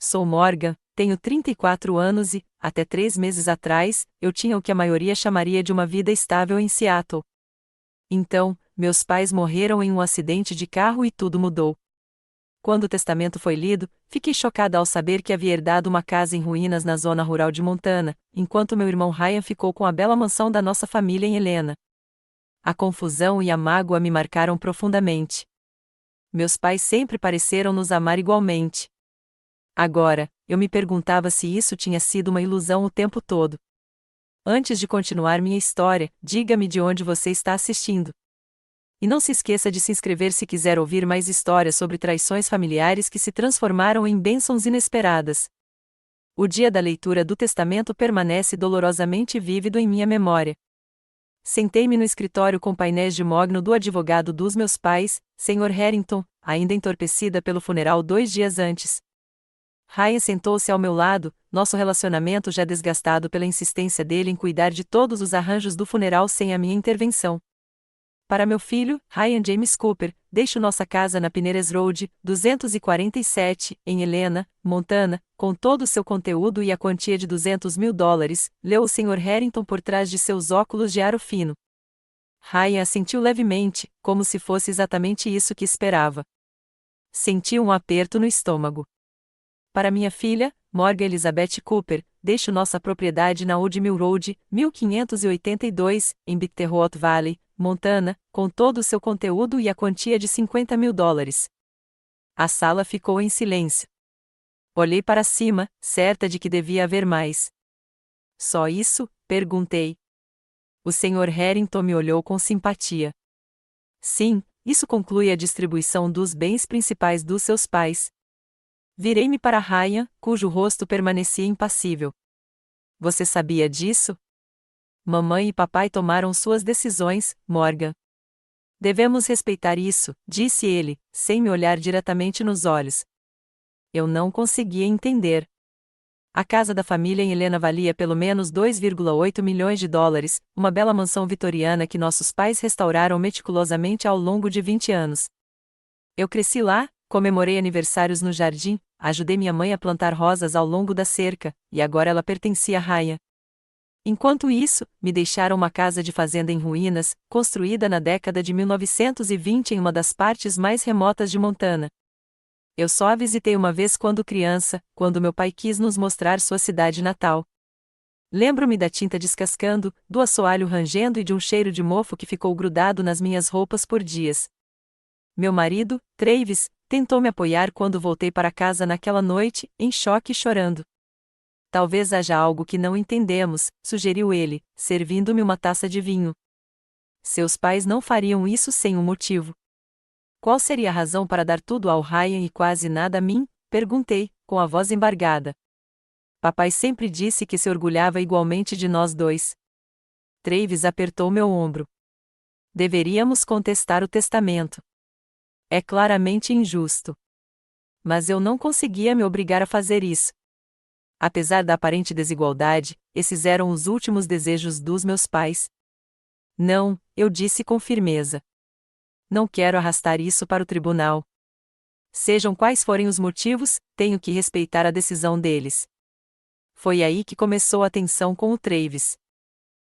Sou Morgan, tenho 34 anos e, até 3 meses atrás, eu tinha o que a maioria chamaria de uma vida estável em Seattle. Então, meus pais morreram em um acidente de carro e tudo mudou. Quando o testamento foi lido, fiquei chocada ao saber que havia herdado uma casa em ruínas na zona rural de Montana, enquanto meu irmão Ryan ficou com a bela mansão da nossa família em Helena. A confusão e a mágoa me marcaram profundamente. Meus pais sempre pareceram nos amar igualmente. Agora, eu me perguntava se isso tinha sido uma ilusão o tempo todo. Antes de continuar minha história, diga-me de onde você está assistindo. E não se esqueça de se inscrever se quiser ouvir mais histórias sobre traições familiares que se transformaram em bênçãos inesperadas. O dia da leitura do testamento permanece dolorosamente vívido em minha memória. Sentei-me no escritório com painéis de mogno do advogado dos meus pais, Sr. Harrington, ainda entorpecida pelo funeral 2 dias antes. Ryan sentou-se ao meu lado, nosso relacionamento já desgastado pela insistência dele em cuidar de todos os arranjos do funeral sem a minha intervenção. Para meu filho, Ryan James Cooper, deixo nossa casa na Pineiras Road, 247, em Helena, Montana, com todo o seu conteúdo e a quantia de $200 mil, leu o Sr. Harrington por trás de seus óculos de aro fino. Ryan assentiu levemente, como se fosse exatamente isso que esperava. Senti um aperto no estômago. Para minha filha, Morgan Elizabeth Cooper, deixo nossa propriedade na Old Mill Road, 1582, em Bitterroot Valley, Montana, com todo o seu conteúdo e a quantia de $50 mil. A sala ficou em silêncio. Olhei para cima, certa de que devia haver mais. Só isso? Perguntei. O Sr. Harrington me olhou com simpatia. Sim, isso conclui a distribuição dos bens principais dos seus pais. Virei-me para Ryan, cujo rosto permanecia impassível. Você sabia disso? Mamãe e papai tomaram suas decisões, Morgan. Devemos respeitar isso, disse ele, sem me olhar diretamente nos olhos. Eu não conseguia entender. A casa da família em Helena valia pelo menos $2,8 milhões, uma bela mansão vitoriana que nossos pais restauraram meticulosamente ao longo de 20 anos. Eu cresci lá, comemorei aniversários no jardim, ajudei minha mãe a plantar rosas ao longo da cerca, e agora ela pertencia a Ryan. Enquanto isso, me deixaram uma casa de fazenda em ruínas, construída na década de 1920 em uma das partes mais remotas de Montana. Eu só a visitei uma vez quando criança, quando meu pai quis nos mostrar sua cidade natal. Lembro-me da tinta descascando, do assoalho rangendo e de um cheiro de mofo que ficou grudado nas minhas roupas por dias. Meu marido, Travis, tentou me apoiar quando voltei para casa naquela noite, em choque e chorando. Talvez haja algo que não entendemos, sugeriu ele, servindo-me uma taça de vinho. Seus pais não fariam isso sem um motivo. Qual seria a razão para dar tudo ao Ryan e quase nada a mim? Perguntei, com a voz embargada. Papai sempre disse que se orgulhava igualmente de nós dois. Travis apertou meu ombro. Deveríamos contestar o testamento. É claramente injusto. Mas eu não conseguia me obrigar a fazer isso. Apesar da aparente desigualdade, esses eram os últimos desejos dos meus pais. Não, eu disse com firmeza. Não quero arrastar isso para o tribunal. Sejam quais forem os motivos, tenho que respeitar a decisão deles. Foi aí que começou a tensão com o Travis.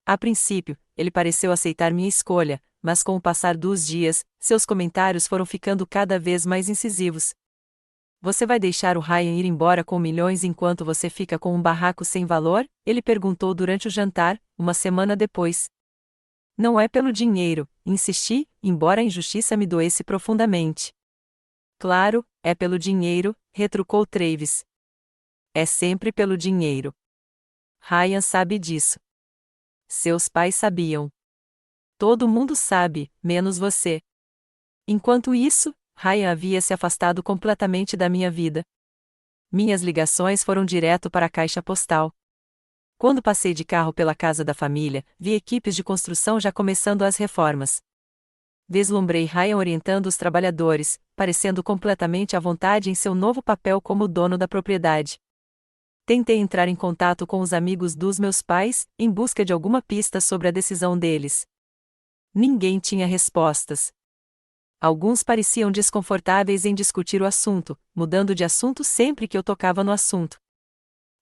A princípio, ele pareceu aceitar minha escolha, mas com o passar dos dias, seus comentários foram ficando cada vez mais incisivos. Você vai deixar o Ryan ir embora com milhões enquanto você fica com um barraco sem valor? Ele perguntou durante o jantar, uma semana depois. Não é pelo dinheiro, insisti, embora a injustiça me doesse profundamente. Claro, é pelo dinheiro, retrucou Travis. É sempre pelo dinheiro. Ryan sabe disso. Seus pais sabiam. Todo mundo sabe, menos você. Enquanto isso, Ryan havia se afastado completamente da minha vida. Minhas ligações foram direto para a caixa postal. Quando passei de carro pela casa da família, vi equipes de construção já começando as reformas. Vislumbrei Ryan orientando os trabalhadores, parecendo completamente à vontade em seu novo papel como dono da propriedade. Tentei entrar em contato com os amigos dos meus pais, em busca de alguma pista sobre a decisão deles. Ninguém tinha respostas. Alguns pareciam desconfortáveis em discutir o assunto, mudando de assunto sempre que eu tocava no assunto.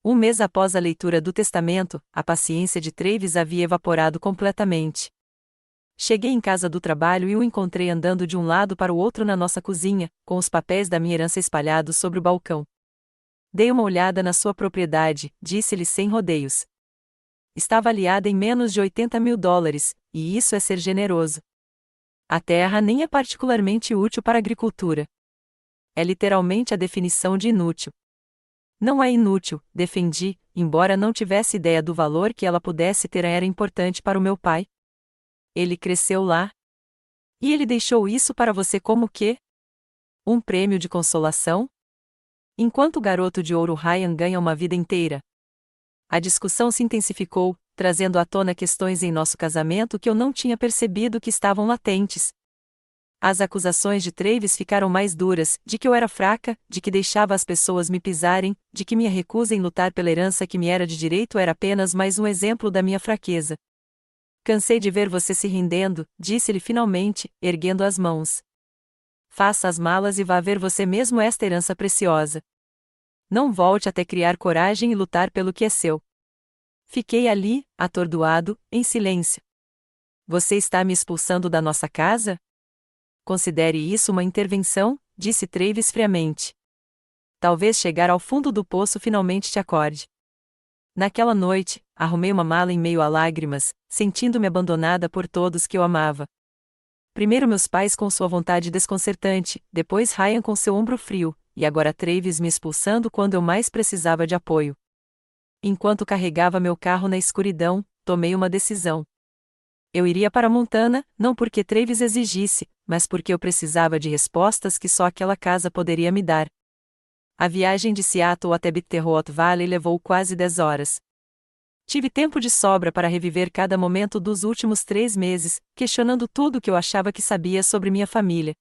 Um mês após a leitura do testamento, a paciência de Travis havia evaporado completamente. Cheguei em casa do trabalho e o encontrei andando de um lado para o outro na nossa cozinha, com os papéis da minha herança espalhados sobre o balcão. Dei uma olhada na sua propriedade, disse-lhe sem rodeios. Está avaliada em menos de $80.000, e isso é ser generoso. A terra nem é particularmente útil para a agricultura. É literalmente a definição de inútil. Não é inútil, defendi, embora não tivesse ideia do valor que ela pudesse ter, era importante para o meu pai. Ele cresceu lá. E ele deixou isso para você como quê? Um prêmio de consolação? Enquanto o garoto de ouro Ryan ganha uma vida inteira. A discussão se intensificou, trazendo à tona questões em nosso casamento que eu não tinha percebido que estavam latentes. As acusações de Travis ficaram mais duras, de que eu era fraca, de que deixava as pessoas me pisarem, de que minha recusa em lutar pela herança que me era de direito era apenas mais um exemplo da minha fraqueza. Cansei de ver você se rendendo, disse-lhe finalmente, erguendo as mãos. Faça as malas e vá ver você mesmo esta herança preciosa. Não volte até criar coragem e lutar pelo que é seu. Fiquei ali, atordoado, em silêncio. Você está me expulsando da nossa casa? Considere isso uma intervenção, disse Travis friamente. Talvez chegar ao fundo do poço finalmente te acorde. Naquela noite, arrumei uma mala em meio a lágrimas, sentindo-me abandonada por todos que eu amava. Primeiro meus pais com sua vontade desconcertante, depois Ryan com seu ombro frio, e agora Travis me expulsando quando eu mais precisava de apoio. Enquanto carregava meu carro na escuridão, tomei uma decisão. Eu iria para Montana, não porque Travis exigisse, mas porque eu precisava de respostas que só aquela casa poderia me dar. A viagem de Seattle até Bitterroot Valley levou quase 10 horas. Tive tempo de sobra para reviver cada momento dos últimos 3 meses, questionando tudo o que eu achava que sabia sobre minha família.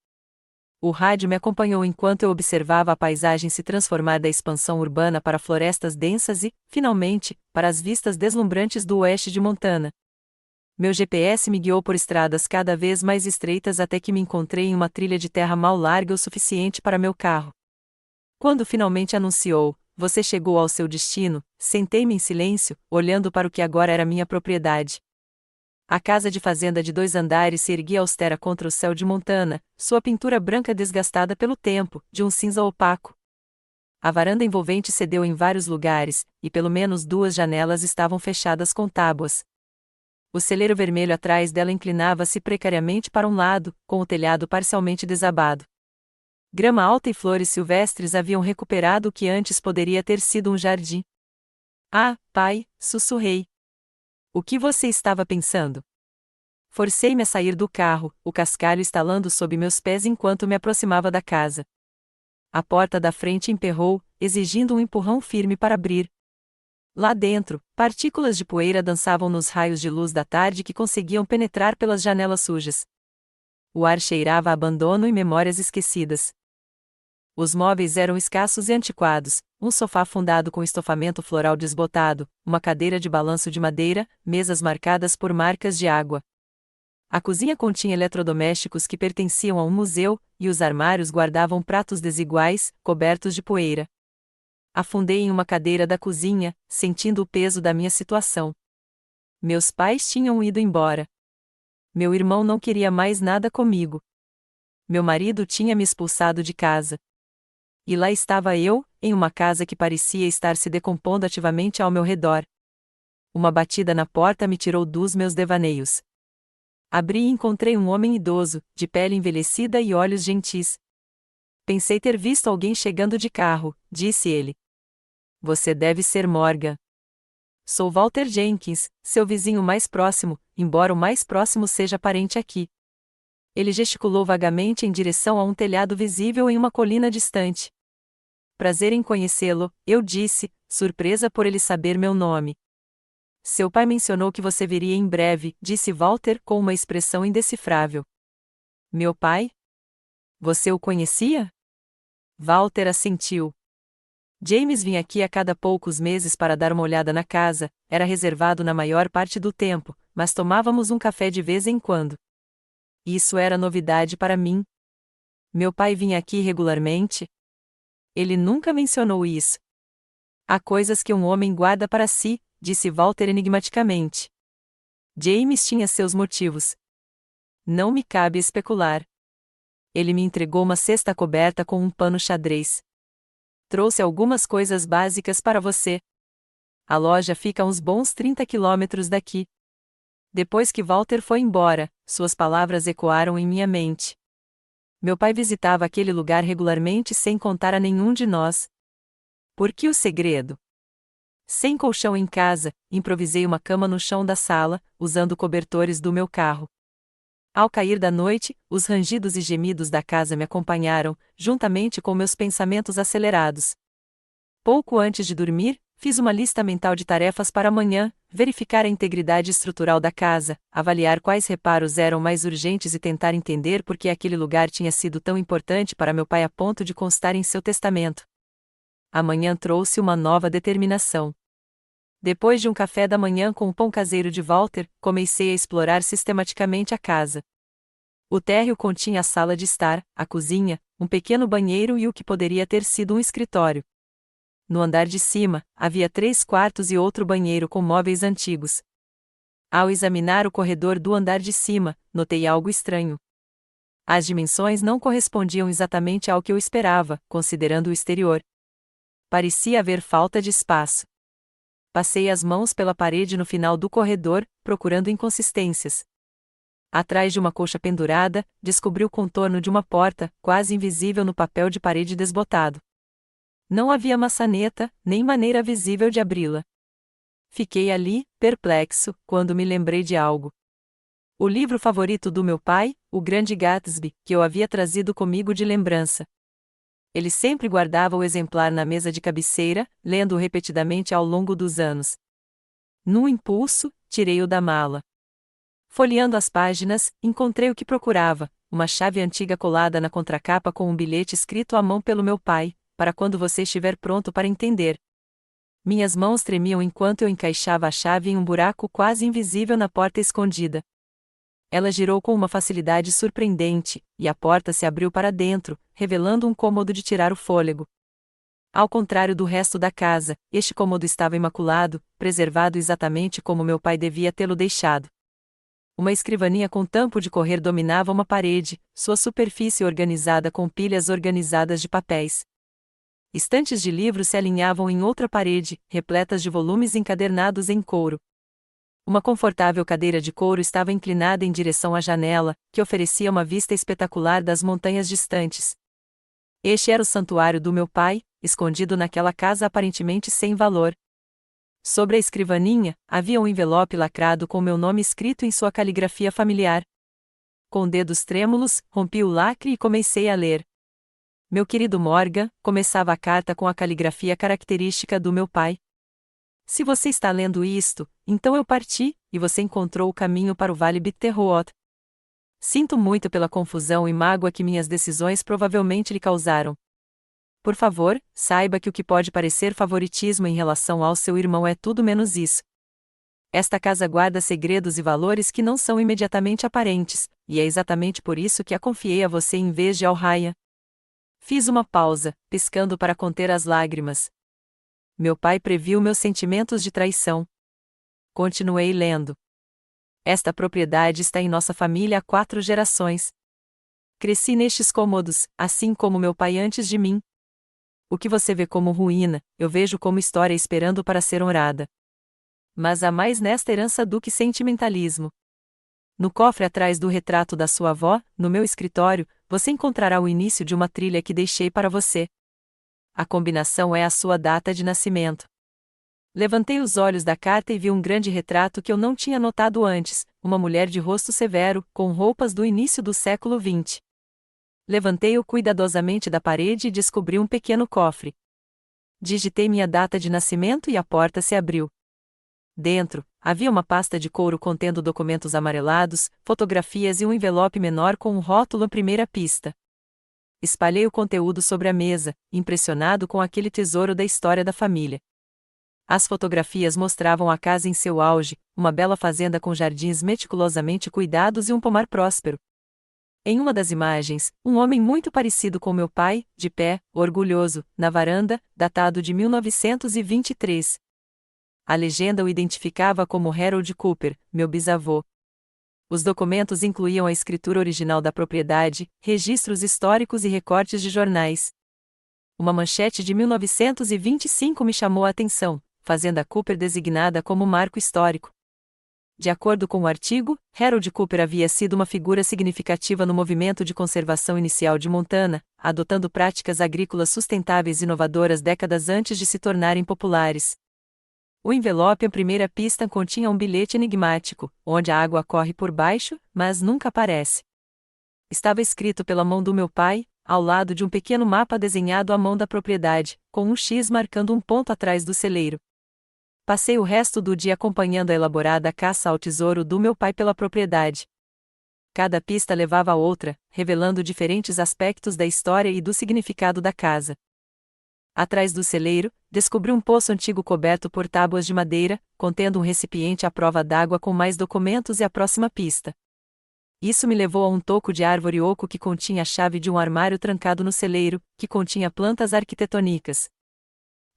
O rádio me acompanhou enquanto eu observava a paisagem se transformar da expansão urbana para florestas densas e, finalmente, para as vistas deslumbrantes do oeste de Montana. Meu GPS me guiou por estradas cada vez mais estreitas até que me encontrei em uma trilha de terra mal larga o suficiente para meu carro. Quando finalmente anunciou, você chegou ao seu destino, sentei-me em silêncio, olhando para o que agora era minha propriedade. A casa de fazenda de 2 andares se erguia austera contra o céu de Montana, sua pintura branca desgastada pelo tempo, de um cinza opaco. A varanda envolvente cedeu em vários lugares, e pelo menos 2 janelas estavam fechadas com tábuas. O celeiro vermelho atrás dela inclinava-se precariamente para um lado, com o telhado parcialmente desabado. Grama alta e flores silvestres haviam recuperado o que antes poderia ter sido um jardim. Ah, pai, sussurrei. O que você estava pensando? Forcei-me a sair do carro, o cascalho estalando sob meus pés enquanto me aproximava da casa. A porta da frente emperrou, exigindo um empurrão firme para abrir. Lá dentro, partículas de poeira dançavam nos raios de luz da tarde que conseguiam penetrar pelas janelas sujas. O ar cheirava a abandono e memórias esquecidas. Os móveis eram escassos e antiquados, um sofá fundado com estofamento floral desbotado, uma cadeira de balanço de madeira, mesas marcadas por marcas de água. A cozinha continha eletrodomésticos que pertenciam a um museu, e os armários guardavam pratos desiguais, cobertos de poeira. Afundei em uma cadeira da cozinha, sentindo o peso da minha situação. Meus pais tinham ido embora. Meu irmão não queria mais nada comigo. Meu marido tinha me expulsado de casa. E lá estava eu, em uma casa que parecia estar se decompondo ativamente ao meu redor. Uma batida na porta me tirou dos meus devaneios. Abri e encontrei um homem idoso, de pele envelhecida e olhos gentis. Pensei ter visto alguém chegando de carro, disse ele. Você deve ser Morgan. Sou Walter Jenkins, seu vizinho mais próximo, embora o mais próximo seja parente aqui. Ele gesticulou vagamente em direção a um telhado visível em uma colina distante. Prazer em conhecê-lo, eu disse, surpresa por ele saber meu nome. Seu pai mencionou que você viria em breve, disse Walter com uma expressão indecifrável. Meu pai? Você o conhecia? Walter assentiu. James vinha aqui a cada poucos meses para dar uma olhada na casa, era reservado na maior parte do tempo, mas tomávamos um café de vez em quando. Isso era novidade para mim. Meu pai vinha aqui regularmente? Ele nunca mencionou isso. Há coisas que um homem guarda para si, disse Walter enigmaticamente. James tinha seus motivos. Não me cabe especular. Ele me entregou uma cesta coberta com um pano xadrez. Trouxe algumas coisas básicas para você. A loja fica a uns bons 30 quilômetros daqui. Depois que Walter foi embora, suas palavras ecoaram em minha mente. Meu pai visitava aquele lugar regularmente sem contar a nenhum de nós. Por que o segredo? Sem colchão em casa, improvisei uma cama no chão da sala, usando cobertores do meu carro. Ao cair da noite, os rangidos e gemidos da casa me acompanharam, juntamente com meus pensamentos acelerados. Pouco antes de dormir, fiz uma lista mental de tarefas para amanhã, verificar a integridade estrutural da casa, avaliar quais reparos eram mais urgentes e tentar entender por que aquele lugar tinha sido tão importante para meu pai a ponto de constar em seu testamento. Amanhã trouxe uma nova determinação. Depois de um café da manhã com o pão caseiro de Walter, comecei a explorar sistematicamente a casa. O térreo continha a sala de estar, a cozinha, um pequeno banheiro e o que poderia ter sido um escritório. No andar de cima, havia 3 quartos e outro banheiro com móveis antigos. Ao examinar o corredor do andar de cima, notei algo estranho. As dimensões não correspondiam exatamente ao que eu esperava, considerando o exterior. Parecia haver falta de espaço. Passei as mãos pela parede no final do corredor, procurando inconsistências. Atrás de uma colcha pendurada, descobri o contorno de uma porta, quase invisível no papel de parede desbotado. Não havia maçaneta, nem maneira visível de abri-la. Fiquei ali, perplexo, quando me lembrei de algo. O livro favorito do meu pai, O Grande Gatsby, que eu havia trazido comigo de lembrança. Ele sempre guardava o exemplar na mesa de cabeceira, lendo-o repetidamente ao longo dos anos. Num impulso, tirei-o da mala. Folheando as páginas, encontrei o que procurava, uma chave antiga colada na contracapa com um bilhete escrito à mão pelo meu pai, para quando você estiver pronto para entender. Minhas mãos tremiam enquanto eu encaixava a chave em um buraco quase invisível na porta escondida. Ela girou com uma facilidade surpreendente, e a porta se abriu para dentro, revelando um cômodo de tirar o fôlego. Ao contrário do resto da casa, este cômodo estava imaculado, preservado exatamente como meu pai devia tê-lo deixado. Uma escrivaninha com tampo de correr dominava uma parede, sua superfície organizada com pilhas organizadas de papéis. Estantes de livros se alinhavam em outra parede, repletas de volumes encadernados em couro. Uma confortável cadeira de couro estava inclinada em direção à janela, que oferecia uma vista espetacular das montanhas distantes. Este era o santuário do meu pai, escondido naquela casa aparentemente sem valor. Sobre a escrivaninha, havia um envelope lacrado com meu nome escrito em sua caligrafia familiar. Com dedos trêmulos, rompi o lacre e comecei a ler. Meu querido Morgan, começava a carta com a caligrafia característica do meu pai. Se você está lendo isto, então eu parti, e você encontrou o caminho para o Vale Bitterroot. Sinto muito pela confusão e mágoa que minhas decisões provavelmente lhe causaram. Por favor, saiba que o que pode parecer favoritismo em relação ao seu irmão é tudo menos isso. Esta casa guarda segredos e valores que não são imediatamente aparentes, e é exatamente por isso que a confiei a você em vez de ao Ryan. Fiz uma pausa, piscando para conter as lágrimas. Meu pai previu meus sentimentos de traição. Continuei lendo. Esta propriedade está em nossa família há 4 gerações. Cresci nestes cômodos, assim como meu pai antes de mim. O que você vê como ruína, eu vejo como história esperando para ser honrada. Mas há mais nesta herança do que sentimentalismo. No cofre atrás do retrato da sua avó, no meu escritório, você encontrará o início de uma trilha que deixei para você. A combinação é a sua data de nascimento. Levantei os olhos da carta e vi um grande retrato que eu não tinha notado antes, uma mulher de rosto severo, com roupas do início do século XX. Levantei-o cuidadosamente da parede e descobri um pequeno cofre. Digitei minha data de nascimento e a porta se abriu. Dentro, havia uma pasta de couro contendo documentos amarelados, fotografias e um envelope menor com um rótulo primeira pista. Espalhei o conteúdo sobre a mesa, impressionado com aquele tesouro da história da família. As fotografias mostravam a casa em seu auge, uma bela fazenda com jardins meticulosamente cuidados e um pomar próspero. Em uma das imagens, um homem muito parecido com meu pai, de pé, orgulhoso, na varanda, datado de 1923. A legenda o identificava como Harold Cooper, meu bisavô. Os documentos incluíam a escritura original da propriedade, registros históricos e recortes de jornais. Uma manchete de 1925 me chamou a atenção, Fazenda Cooper designada como marco histórico. De acordo com o artigo, Harold Cooper havia sido uma figura significativa no movimento de conservação inicial de Montana, adotando práticas agrícolas sustentáveis inovadoras décadas antes de se tornarem populares. O envelope à primeira pista continha um bilhete enigmático, onde a água corre por baixo, mas nunca aparece. Estava escrito pela mão do meu pai, ao lado de um pequeno mapa desenhado à mão da propriedade, com um X marcando um ponto atrás do celeiro. Passei o resto do dia acompanhando a elaborada caça ao tesouro do meu pai pela propriedade. Cada pista levava a outra, revelando diferentes aspectos da história e do significado da casa. Atrás do celeiro, descobri um poço antigo coberto por tábuas de madeira, contendo um recipiente à prova d'água com mais documentos e a próxima pista. Isso me levou a um toco de árvore oco que continha a chave de um armário trancado no celeiro, que continha plantas arquitetônicas.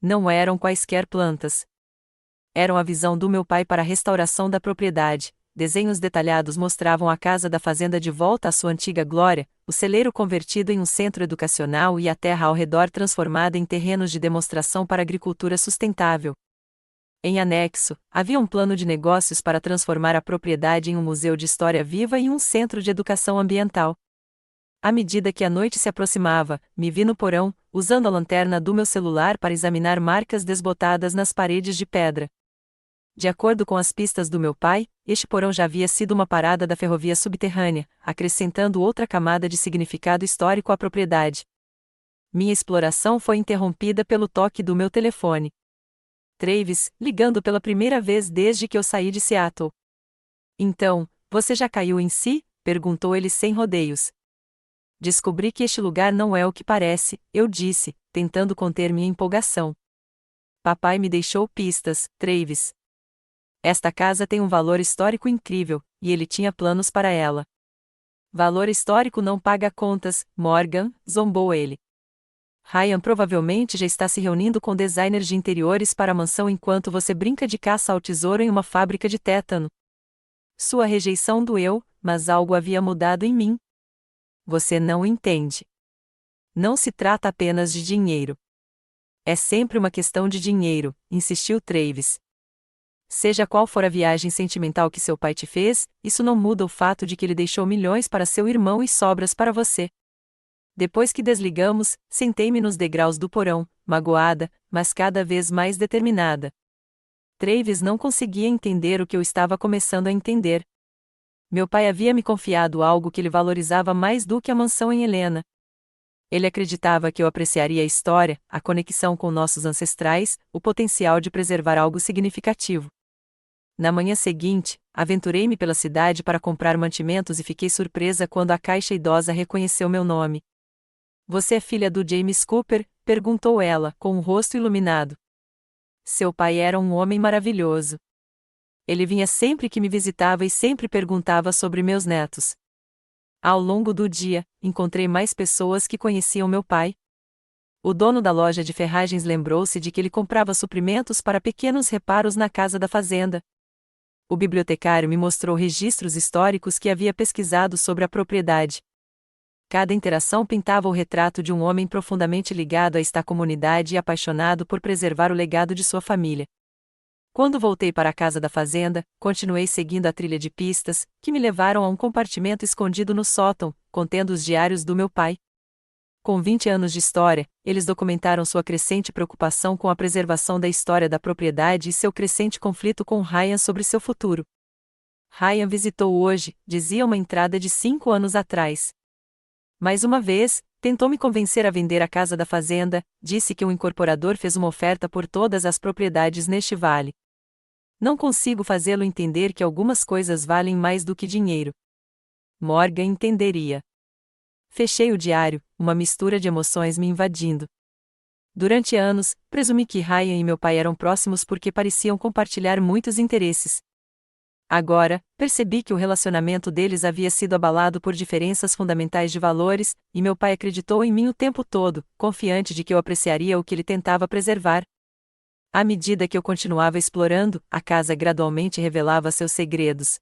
Não eram quaisquer plantas. Eram a visão do meu pai para a restauração da propriedade. Desenhos detalhados mostravam a casa da fazenda de volta à sua antiga glória, o celeiro convertido em um centro educacional e a terra ao redor transformada em terrenos de demonstração para agricultura sustentável. Em anexo, havia um plano de negócios para transformar a propriedade em um museu de história viva e um centro de educação ambiental. À medida que a noite se aproximava, me vi no porão, usando a lanterna do meu celular para examinar marcas desbotadas nas paredes de pedra. De acordo com as pistas do meu pai, este porão já havia sido uma parada da ferrovia subterrânea, acrescentando outra camada de significado histórico à propriedade. Minha exploração foi interrompida pelo toque do meu telefone. Travis, ligando pela primeira vez desde que eu saí de Seattle. Então, você já caiu em si? Perguntou ele sem rodeios. Descobri que este lugar não é o que parece, eu disse, tentando conter minha empolgação. Papai me deixou pistas, Travis. Esta casa tem um valor histórico incrível, e ele tinha planos para ela. Valor histórico não paga contas, Morgan, zombou ele. Ryan provavelmente já está se reunindo com designers de interiores para a mansão enquanto você brinca de caça ao tesouro em uma fábrica de tétano. Sua rejeição doeu, mas algo havia mudado em mim. Você não entende. Não se trata apenas de dinheiro. É sempre uma questão de dinheiro, insistiu Travis. Seja qual for a viagem sentimental que seu pai te fez, isso não muda o fato de que ele deixou milhões para seu irmão e sobras para você. Depois que desligamos, sentei-me nos degraus do porão, magoada, mas cada vez mais determinada. Travis não conseguia entender o que eu estava começando a entender. Meu pai havia me confiado algo que ele valorizava mais do que a mansão em Helena. Ele acreditava que eu apreciaria a história, a conexão com nossos ancestrais, o potencial de preservar algo significativo. Na manhã seguinte, aventurei-me pela cidade para comprar mantimentos e fiquei surpresa quando a caixa idosa reconheceu meu nome. Você é filha do James Cooper? Perguntou ela, com o rosto iluminado. Seu pai era um homem maravilhoso. Ele vinha sempre que me visitava e sempre perguntava sobre meus netos. Ao longo do dia, encontrei mais pessoas que conheciam meu pai. O dono da loja de ferragens lembrou-se de que ele comprava suprimentos para pequenos reparos na casa da fazenda. O bibliotecário me mostrou registros históricos que havia pesquisado sobre a propriedade. Cada interação pintava o retrato de um homem profundamente ligado a esta comunidade e apaixonado por preservar o legado de sua família. Quando voltei para a casa da fazenda, continuei seguindo a trilha de pistas, que me levaram a um compartimento escondido no sótão, contendo os diários do meu pai. Com 20 anos de história, eles documentaram sua crescente preocupação com a preservação da história da propriedade e seu crescente conflito com Ryan sobre seu futuro. Ryan visitou hoje, dizia uma entrada de 5 anos atrás. Mais uma vez, tentou me convencer a vender a casa da fazenda, disse que um incorporador fez uma oferta por todas as propriedades neste vale. Não consigo fazê-lo entender que algumas coisas valem mais do que dinheiro. Morgan entenderia. Fechei o diário, uma mistura de emoções me invadindo. Durante anos, presumi que Ryan e meu pai eram próximos porque pareciam compartilhar muitos interesses. Agora, percebi que o relacionamento deles havia sido abalado por diferenças fundamentais de valores, e meu pai acreditou em mim o tempo todo, confiante de que eu apreciaria o que ele tentava preservar. À medida que eu continuava explorando, a casa gradualmente revelava seus segredos.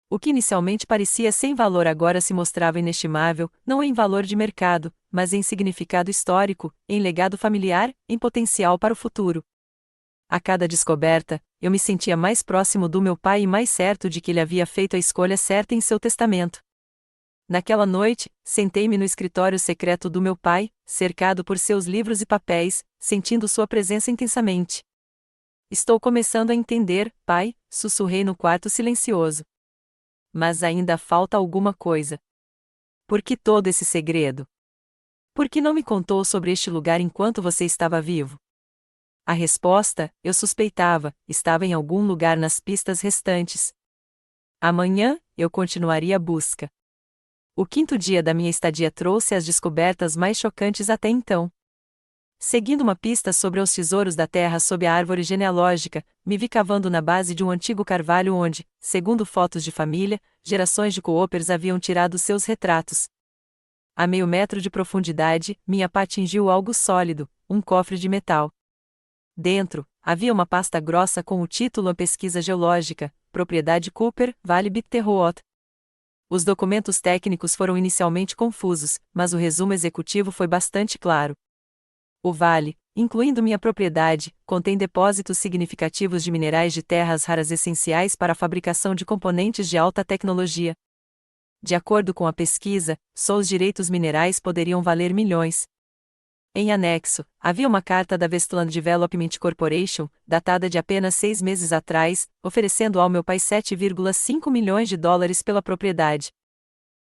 O que inicialmente parecia sem valor agora se mostrava inestimável, não em valor de mercado, mas em significado histórico, em legado familiar, em potencial para o futuro. A cada descoberta, eu me sentia mais próximo do meu pai e mais certo de que ele havia feito a escolha certa em seu testamento. Naquela noite, sentei-me no escritório secreto do meu pai, cercado por seus livros e papéis, sentindo sua presença intensamente. Estou começando a entender, pai, sussurrei no quarto silencioso. Mas ainda falta alguma coisa. Por que todo esse segredo? Por que não me contou sobre este lugar enquanto você estava vivo? A resposta, eu suspeitava, estava em algum lugar nas pistas restantes. Amanhã, eu continuaria a busca. O quinto dia da minha estadia trouxe as descobertas mais chocantes até então. Seguindo uma pista sobre os tesouros da terra sob a árvore genealógica, me vi cavando na base de um antigo carvalho onde, segundo fotos de família, gerações de coopers haviam tirado seus retratos. A meio metro de profundidade, minha pá atingiu algo sólido, um cofre de metal. Dentro, havia uma pasta grossa com o título Pesquisa Geológica, Propriedade Cooper, Vale Bitterroot. Os documentos técnicos foram inicialmente confusos, mas o resumo executivo foi bastante claro. O vale, incluindo minha propriedade, contém depósitos significativos de minerais de terras raras essenciais para a fabricação de componentes de alta tecnologia. De acordo com a pesquisa, só os direitos minerais poderiam valer milhões. Em anexo, havia uma carta da Westland Development Corporation, datada de apenas 6 meses atrás, oferecendo ao meu pai 7,5 milhões de dólares pela propriedade.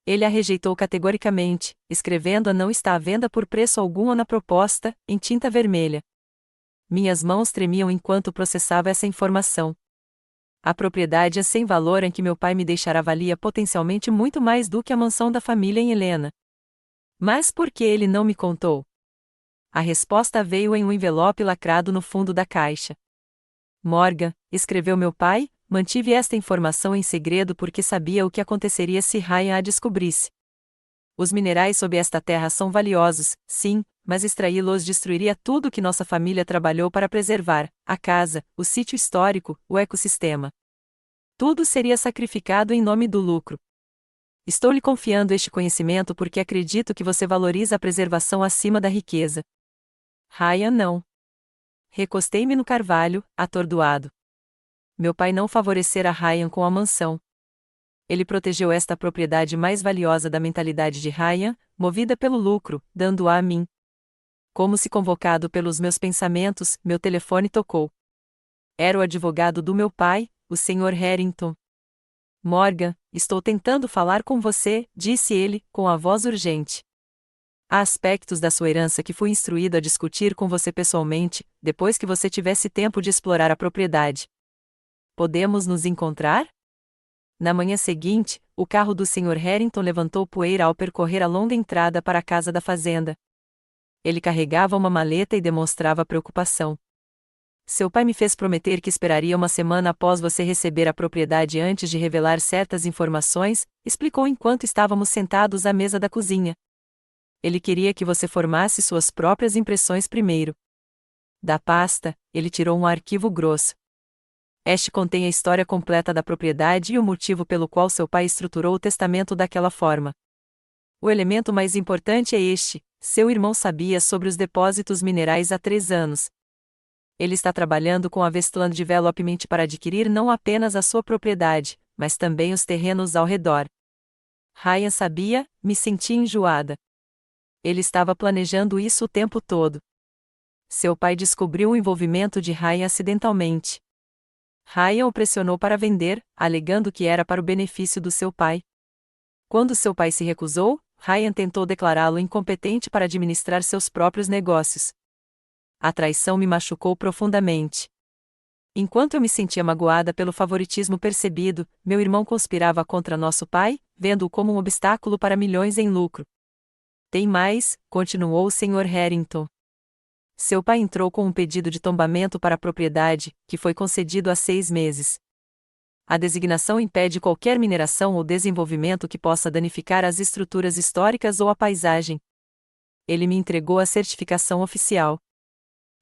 Ele a rejeitou categoricamente, escrevendo-a não está à venda por preço algum ou na proposta, em tinta vermelha. Minhas mãos tremiam enquanto processava essa informação. A propriedade é sem valor em que meu pai me deixará valia potencialmente muito mais do que a mansão da família em Helena. Mas por que ele não me contou? A resposta veio em um envelope lacrado no fundo da caixa. Morgan, escreveu meu pai, mantive esta informação em segredo porque sabia o que aconteceria se Ryan a descobrisse. Os minerais sob esta terra são valiosos, sim, mas extraí-los destruiria tudo que nossa família trabalhou para preservar: a casa, o sítio histórico, o ecossistema. Tudo seria sacrificado em nome do lucro. Estou lhe confiando este conhecimento porque acredito que você valoriza a preservação acima da riqueza. Ryan não. Recostei-me no carvalho, atordoado. Meu pai não favorecera Ryan com a mansão. Ele protegeu esta propriedade mais valiosa da mentalidade de Ryan, movida pelo lucro, dando-a a mim. Como se convocado pelos meus pensamentos, meu telefone tocou. Era o advogado do meu pai, o Sr. Harrington. Morgan, estou tentando falar com você, disse ele, com a voz urgente. Há aspectos da sua herança que fui instruído a discutir com você pessoalmente, depois que você tivesse tempo de explorar a propriedade. Podemos nos encontrar? Na manhã seguinte, o carro do Sr. Harrington levantou poeira ao percorrer a longa entrada para a casa da fazenda. Ele carregava uma maleta e demonstrava preocupação. Seu pai me fez prometer que esperaria uma semana após você receber a propriedade antes de revelar certas informações, explicou enquanto estávamos sentados à mesa da cozinha. Ele queria que você formasse suas próprias impressões primeiro. Da pasta, ele tirou um arquivo grosso. Este contém a história completa da propriedade e o motivo pelo qual seu pai estruturou o testamento daquela forma. O elemento mais importante é este: seu irmão sabia sobre os depósitos minerais há 3 anos. Ele está trabalhando com a Westland Development para adquirir não apenas a sua propriedade, mas também os terrenos ao redor. Ryan sabia, me senti enjoada. Ele estava planejando isso o tempo todo. Seu pai descobriu o envolvimento de Ryan acidentalmente. Ryan o pressionou para vender, alegando que era para o benefício do seu pai. Quando seu pai se recusou, Ryan tentou declará-lo incompetente para administrar seus próprios negócios. A traição me machucou profundamente. Enquanto eu me sentia magoada pelo favoritismo percebido, meu irmão conspirava contra nosso pai, vendo-o como um obstáculo para milhões em lucro. Tem mais, continuou o Sr. Harrington. Seu pai entrou com um pedido de tombamento para a propriedade, que foi concedido há 6 meses. A designação impede qualquer mineração ou desenvolvimento que possa danificar as estruturas históricas ou a paisagem. Ele me entregou a certificação oficial.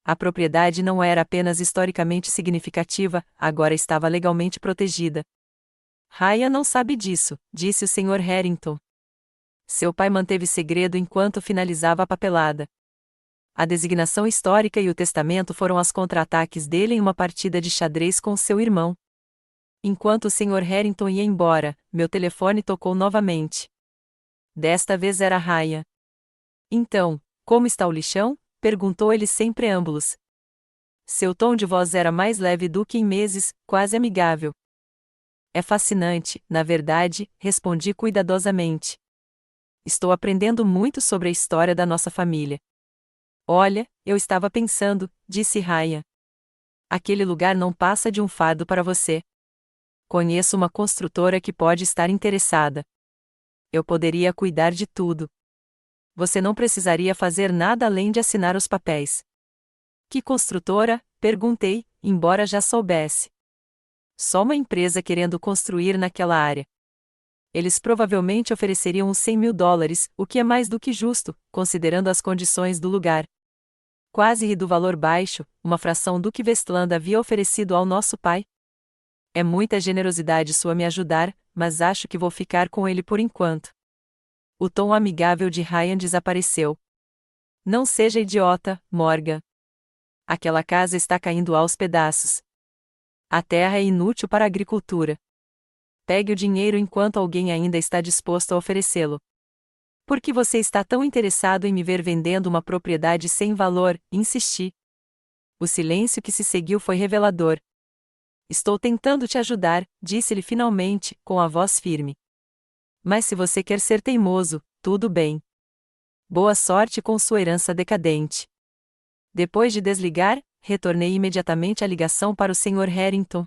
A propriedade não era apenas historicamente significativa, agora estava legalmente protegida. Ryan não sabe disso, disse o Sr. Harrington. Seu pai manteve segredo enquanto finalizava a papelada. A designação histórica e o testamento foram as contra-ataques dele em uma partida de xadrez com seu irmão. Enquanto o Sr. Harrington ia embora, meu telefone tocou novamente. Desta vez era Ryan. Então, como está o lixão? Perguntou ele sem preâmbulos. Seu tom de voz era mais leve do que em meses, quase amigável. É fascinante, na verdade, respondi cuidadosamente. Estou aprendendo muito sobre a história da nossa família. Olha, eu estava pensando, disse Ryan. Aquele lugar não passa de um fardo para você. Conheço uma construtora que pode estar interessada. Eu poderia cuidar de tudo. Você não precisaria fazer nada além de assinar os papéis. Que construtora? Perguntei, embora já soubesse. Só uma empresa querendo construir naquela área. Eles provavelmente ofereceriam uns $100.000, o que é mais do que justo, considerando as condições do lugar. Quase ri do valor baixo, uma fração do que Westland havia oferecido ao nosso pai. É muita generosidade sua me ajudar, mas acho que vou ficar com ele por enquanto. O tom amigável de Ryan desapareceu. Não seja idiota, Morgan. Aquela casa está caindo aos pedaços. A terra é inútil para a agricultura. Pegue o dinheiro enquanto alguém ainda está disposto a oferecê-lo. Por que você está tão interessado em me ver vendendo uma propriedade sem valor? Insisti. O silêncio que se seguiu foi revelador. Estou tentando te ajudar, disse-lhe finalmente, com a voz firme. Mas se você quer ser teimoso, tudo bem. Boa sorte com sua herança decadente. Depois de desligar, retornei imediatamente a ligação para o Sr. Harrington.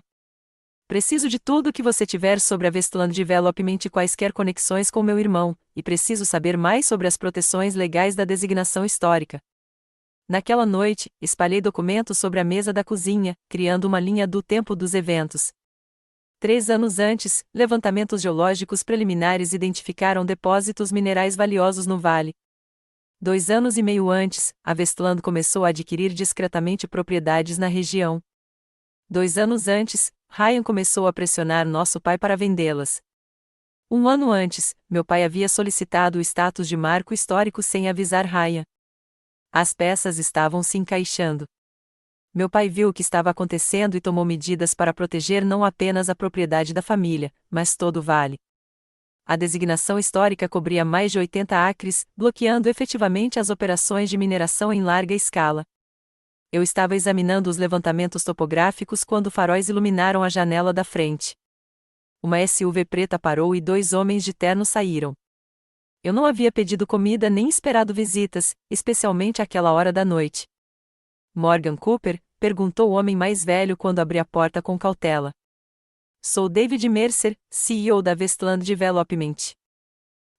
Preciso de tudo o que você tiver sobre a Westland Development e quaisquer conexões com meu irmão, e preciso saber mais sobre as proteções legais da designação histórica. Naquela noite, espalhei documentos sobre a mesa da cozinha, criando uma linha do tempo dos eventos. 3 anos antes, levantamentos geológicos preliminares identificaram depósitos minerais valiosos no vale. 2 anos e meio antes, a Westland começou a adquirir discretamente propriedades na região. 2 anos antes, Ryan começou a pressionar nosso pai para vendê-las. 1 ano antes, meu pai havia solicitado o status de marco histórico sem avisar Ryan. As peças estavam se encaixando. Meu pai viu o que estava acontecendo e tomou medidas para proteger não apenas a propriedade da família, mas todo o vale. A designação histórica cobria mais de 80 acres, bloqueando efetivamente as operações de mineração em larga escala. Eu estava examinando os levantamentos topográficos quando faróis iluminaram a janela da frente. Uma SUV preta parou e 2 homens de terno saíram. Eu não havia pedido comida nem esperado visitas, especialmente àquela hora da noite. Morgan Cooper? Perguntou o homem mais velho quando abri a porta com cautela. Sou David Mercer, CEO da Westland Development.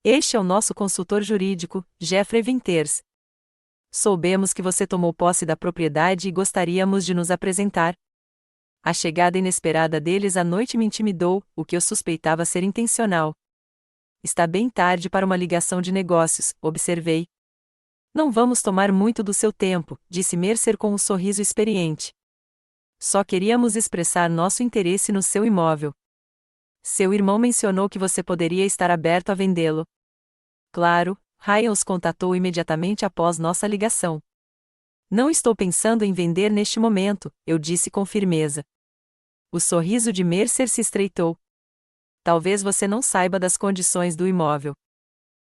Este é o nosso consultor jurídico, Jeffrey Winters. Soubemos que você tomou posse da propriedade e gostaríamos de nos apresentar. A chegada inesperada deles à noite me intimidou, o que eu suspeitava ser intencional. Está bem tarde para uma ligação de negócios, observei. Não vamos tomar muito do seu tempo, disse Mercer com um sorriso experiente. Só queríamos expressar nosso interesse no seu imóvel. Seu irmão mencionou que você poderia estar aberto a vendê-lo. Claro, Ryan os contatou imediatamente após nossa ligação. Não estou pensando em vender neste momento, eu disse com firmeza. O sorriso de Mercer se estreitou. Talvez você não saiba das condições do imóvel.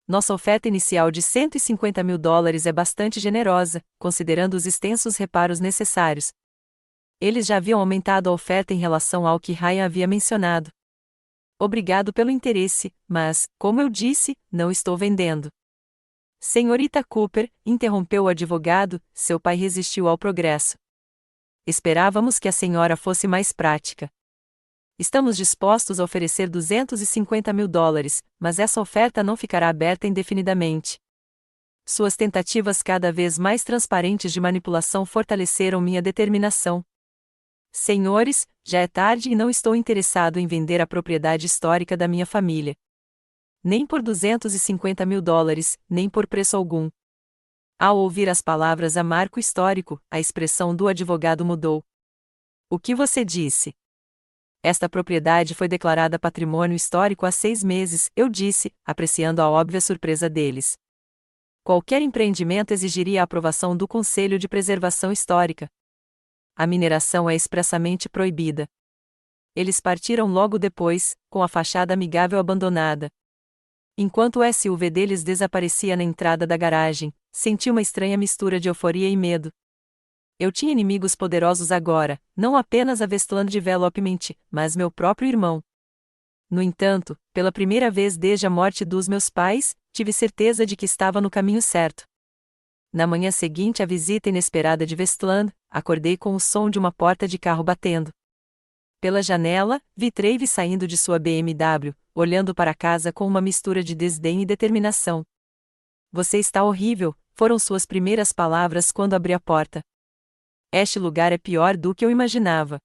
Nossa oferta inicial de $150.000 é bastante generosa, considerando os extensos reparos necessários. Eles já haviam aumentado a oferta em relação ao que Ryan havia mencionado. Obrigado pelo interesse, mas, como eu disse, não estou vendendo. Senhorita Cooper, interrompeu o advogado, seu pai resistiu ao progresso. Esperávamos que a senhora fosse mais prática. Estamos dispostos a oferecer $250.000, mas essa oferta não ficará aberta indefinidamente. Suas tentativas cada vez mais transparentes de manipulação fortaleceram minha determinação. Senhores, já é tarde e não estou interessado em vender a propriedade histórica da minha família. Nem por $250.000, nem por preço algum. Ao ouvir as palavras a marco histórico, a expressão do advogado mudou. O que você disse? Esta propriedade foi declarada patrimônio histórico há 6 meses, eu disse, apreciando a óbvia surpresa deles. Qualquer empreendimento exigiria a aprovação do Conselho de Preservação Histórica. A mineração é expressamente proibida. Eles partiram logo depois, com a fachada amigável abandonada. Enquanto o SUV deles desaparecia na entrada da garagem, senti uma estranha mistura de euforia e medo. Eu tinha inimigos poderosos agora, não apenas a Westland Development, mas meu próprio irmão. No entanto, pela primeira vez desde a morte dos meus pais, tive certeza de que estava no caminho certo. Na manhã seguinte à visita inesperada de Westland, acordei com o som de uma porta de carro batendo. Pela janela, vi Travis saindo de sua BMW, olhando para casa com uma mistura de desdém e determinação. Você está horrível, foram suas primeiras palavras quando abri a porta. Este lugar é pior do que eu imaginava.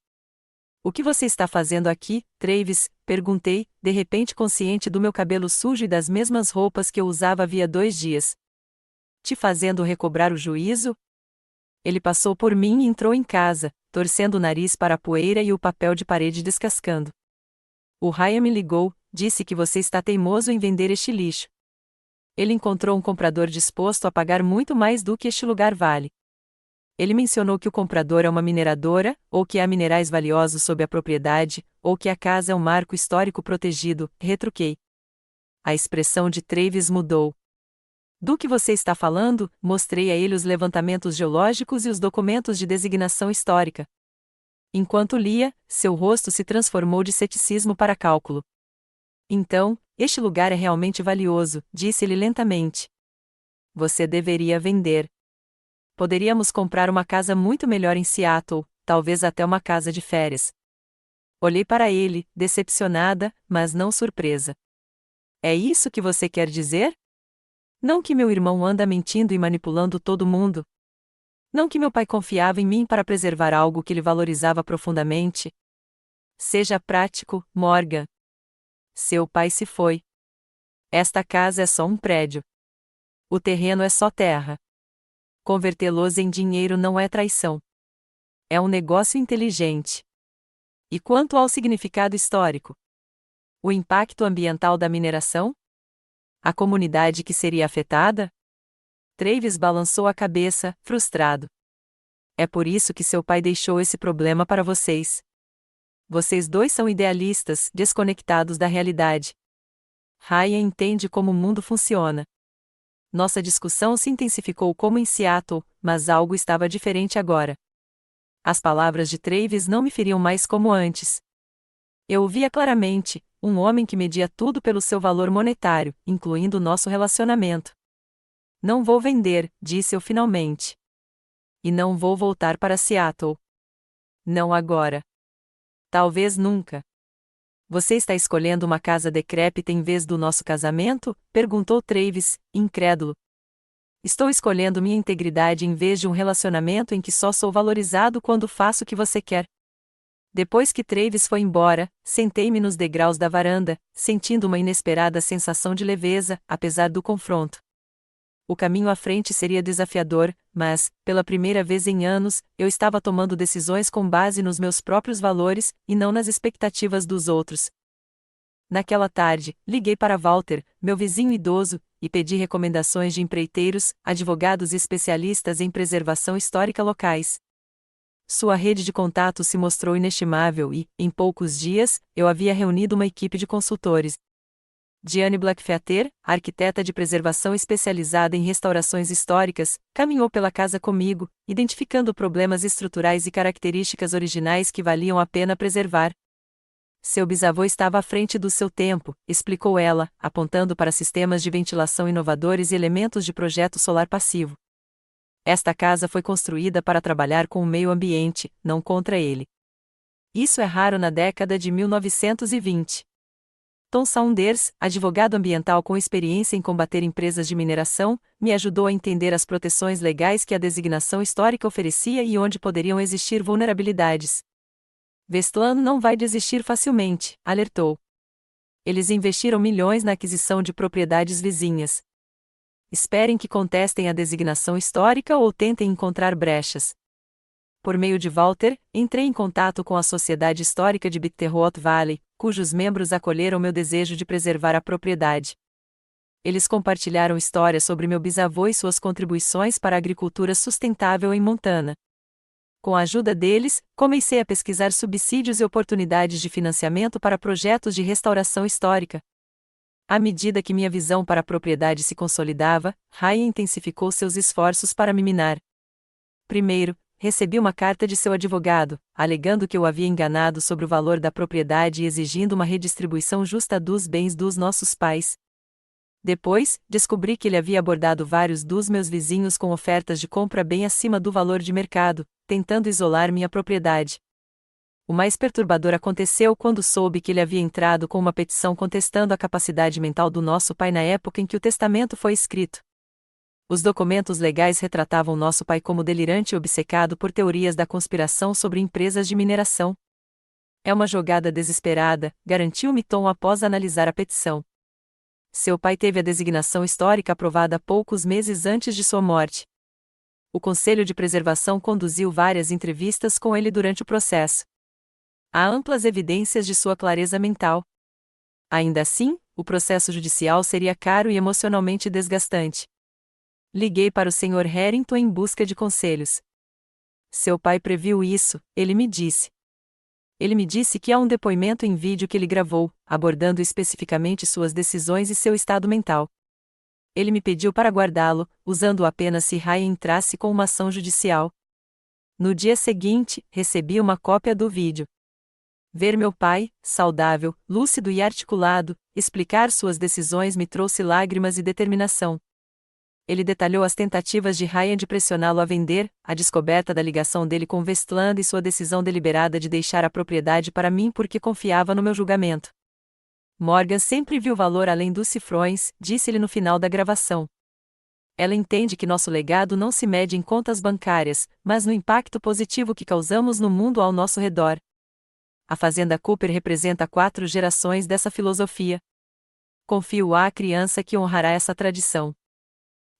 O que você está fazendo aqui, Travis? Perguntei, de repente consciente do meu cabelo sujo e das mesmas roupas que eu usava havia 2 dias. Te fazendo recobrar o juízo? Ele passou por mim e entrou em casa, torcendo o nariz para a poeira e o papel de parede descascando. O Ryan me ligou, disse que você está teimoso em vender este lixo. Ele encontrou um comprador disposto a pagar muito mais do que este lugar vale. Ele mencionou que o comprador é uma mineradora, ou que há minerais valiosos sob a propriedade, ou que a casa é um marco histórico protegido, retruquei. A expressão de Travis mudou. Do que você está falando? Mostrei a ele os levantamentos geológicos e os documentos de designação histórica. Enquanto lia, seu rosto se transformou de ceticismo para cálculo. Então, este lugar é realmente valioso, disse-ele lentamente. Você deveria vender. Poderíamos comprar uma casa muito melhor em Seattle, talvez até uma casa de férias. Olhei para ele, decepcionada, mas não surpresa. É isso que você quer dizer? Não que meu irmão anda mentindo e manipulando todo mundo? Não que meu pai confiava em mim para preservar algo que ele valorizava profundamente? Seja prático, Morgan. Seu pai se foi. Esta casa é só um prédio. O terreno é só terra. Convertê-los em dinheiro não é traição. É um negócio inteligente. E quanto ao significado histórico? O impacto ambiental da mineração? A comunidade que seria afetada? Travis balançou a cabeça, frustrado. É por isso que seu pai deixou esse problema para vocês. Vocês dois são idealistas, desconectados da realidade. Ryan entende como o mundo funciona. Nossa discussão se intensificou como em Seattle, mas algo estava diferente agora. As palavras de Travis não me feriam mais como antes. Eu o via claramente, um homem que media tudo pelo seu valor monetário, incluindo nosso relacionamento. Não vou vender, disse eu finalmente. E não vou voltar para Seattle. Não agora. Talvez nunca. Você está escolhendo uma casa decrépita em vez do nosso casamento? Perguntou Travis, incrédulo. Estou escolhendo minha integridade em vez de um relacionamento em que só sou valorizado quando faço o que você quer. Depois que Travis foi embora, sentei-me nos degraus da varanda, sentindo uma inesperada sensação de leveza, apesar do confronto. O caminho à frente seria desafiador, mas, pela primeira vez em anos, eu estava tomando decisões com base nos meus próprios valores, e não nas expectativas dos outros. Naquela tarde, liguei para Walter, meu vizinho idoso, e pedi recomendações de empreiteiros, advogados e especialistas em preservação histórica locais. Sua rede de contatos se mostrou inestimável e, em poucos dias, eu havia reunido uma equipe de consultores. Diane Blackfeater, arquiteta de preservação especializada em restaurações históricas, caminhou pela casa comigo, identificando problemas estruturais e características originais que valiam a pena preservar. Seu bisavô estava à frente do seu tempo, explicou ela, apontando para sistemas de ventilação inovadores e elementos de projeto solar passivo. Esta casa foi construída para trabalhar com o meio ambiente, não contra ele. Isso é raro na década de 1920. Tom Saunders, advogado ambiental com experiência em combater empresas de mineração, me ajudou a entender as proteções legais que a designação histórica oferecia e onde poderiam existir vulnerabilidades. Westland não vai desistir facilmente, alertou. Eles investiram milhões na aquisição de propriedades vizinhas. Esperem que contestem a designação histórica ou tentem encontrar brechas. Por meio de Walter, entrei em contato com a Sociedade Histórica de Bitterroot Valley, cujos membros acolheram meu desejo de preservar a propriedade. Eles compartilharam histórias sobre meu bisavô e suas contribuições para a agricultura sustentável em Montana. Com a ajuda deles, comecei a pesquisar subsídios e oportunidades de financiamento para projetos de restauração histórica. À medida que minha visão para a propriedade se consolidava, Ryan intensificou seus esforços para me minar. Primeiro, recebi uma carta de seu advogado, alegando que eu havia enganado sobre o valor da propriedade e exigindo uma redistribuição justa dos bens dos nossos pais. Depois, descobri que ele havia abordado vários dos meus vizinhos com ofertas de compra bem acima do valor de mercado, tentando isolar minha propriedade. O mais perturbador aconteceu quando soube que ele havia entrado com uma petição contestando a capacidade mental do nosso pai na época em que o testamento foi escrito. Os documentos legais retratavam nosso pai como delirante e obcecado por teorias da conspiração sobre empresas de mineração. É uma jogada desesperada, garantiu-me Tom após analisar a petição. Seu pai teve a designação histórica aprovada poucos meses antes de sua morte. O Conselho de Preservação conduziu várias entrevistas com ele durante o processo. Há amplas evidências de sua clareza mental. Ainda assim, o processo judicial seria caro e emocionalmente desgastante. Liguei para o Sr. Harrington em busca de conselhos. Seu pai previu isso, ele me disse. Ele me disse que há um depoimento em vídeo que ele gravou, abordando especificamente suas decisões e seu estado mental. Ele me pediu para guardá-lo, usando-o apenas se Ryan entrasse com uma ação judicial. No dia seguinte, recebi uma cópia do vídeo. Ver meu pai, saudável, lúcido e articulado, explicar suas decisões me trouxe lágrimas e determinação. Ele detalhou as tentativas de Ryan de pressioná-lo a vender, a descoberta da ligação dele com Westland e sua decisão deliberada de deixar a propriedade para mim porque confiava no meu julgamento. Morgan sempre viu valor além dos cifrões, disse-lhe no final da gravação. Ela entende que nosso legado não se mede em contas bancárias, mas no impacto positivo que causamos no mundo ao nosso redor. A Fazenda Cooper representa 4 gerações dessa filosofia. Confio à criança que honrará essa tradição.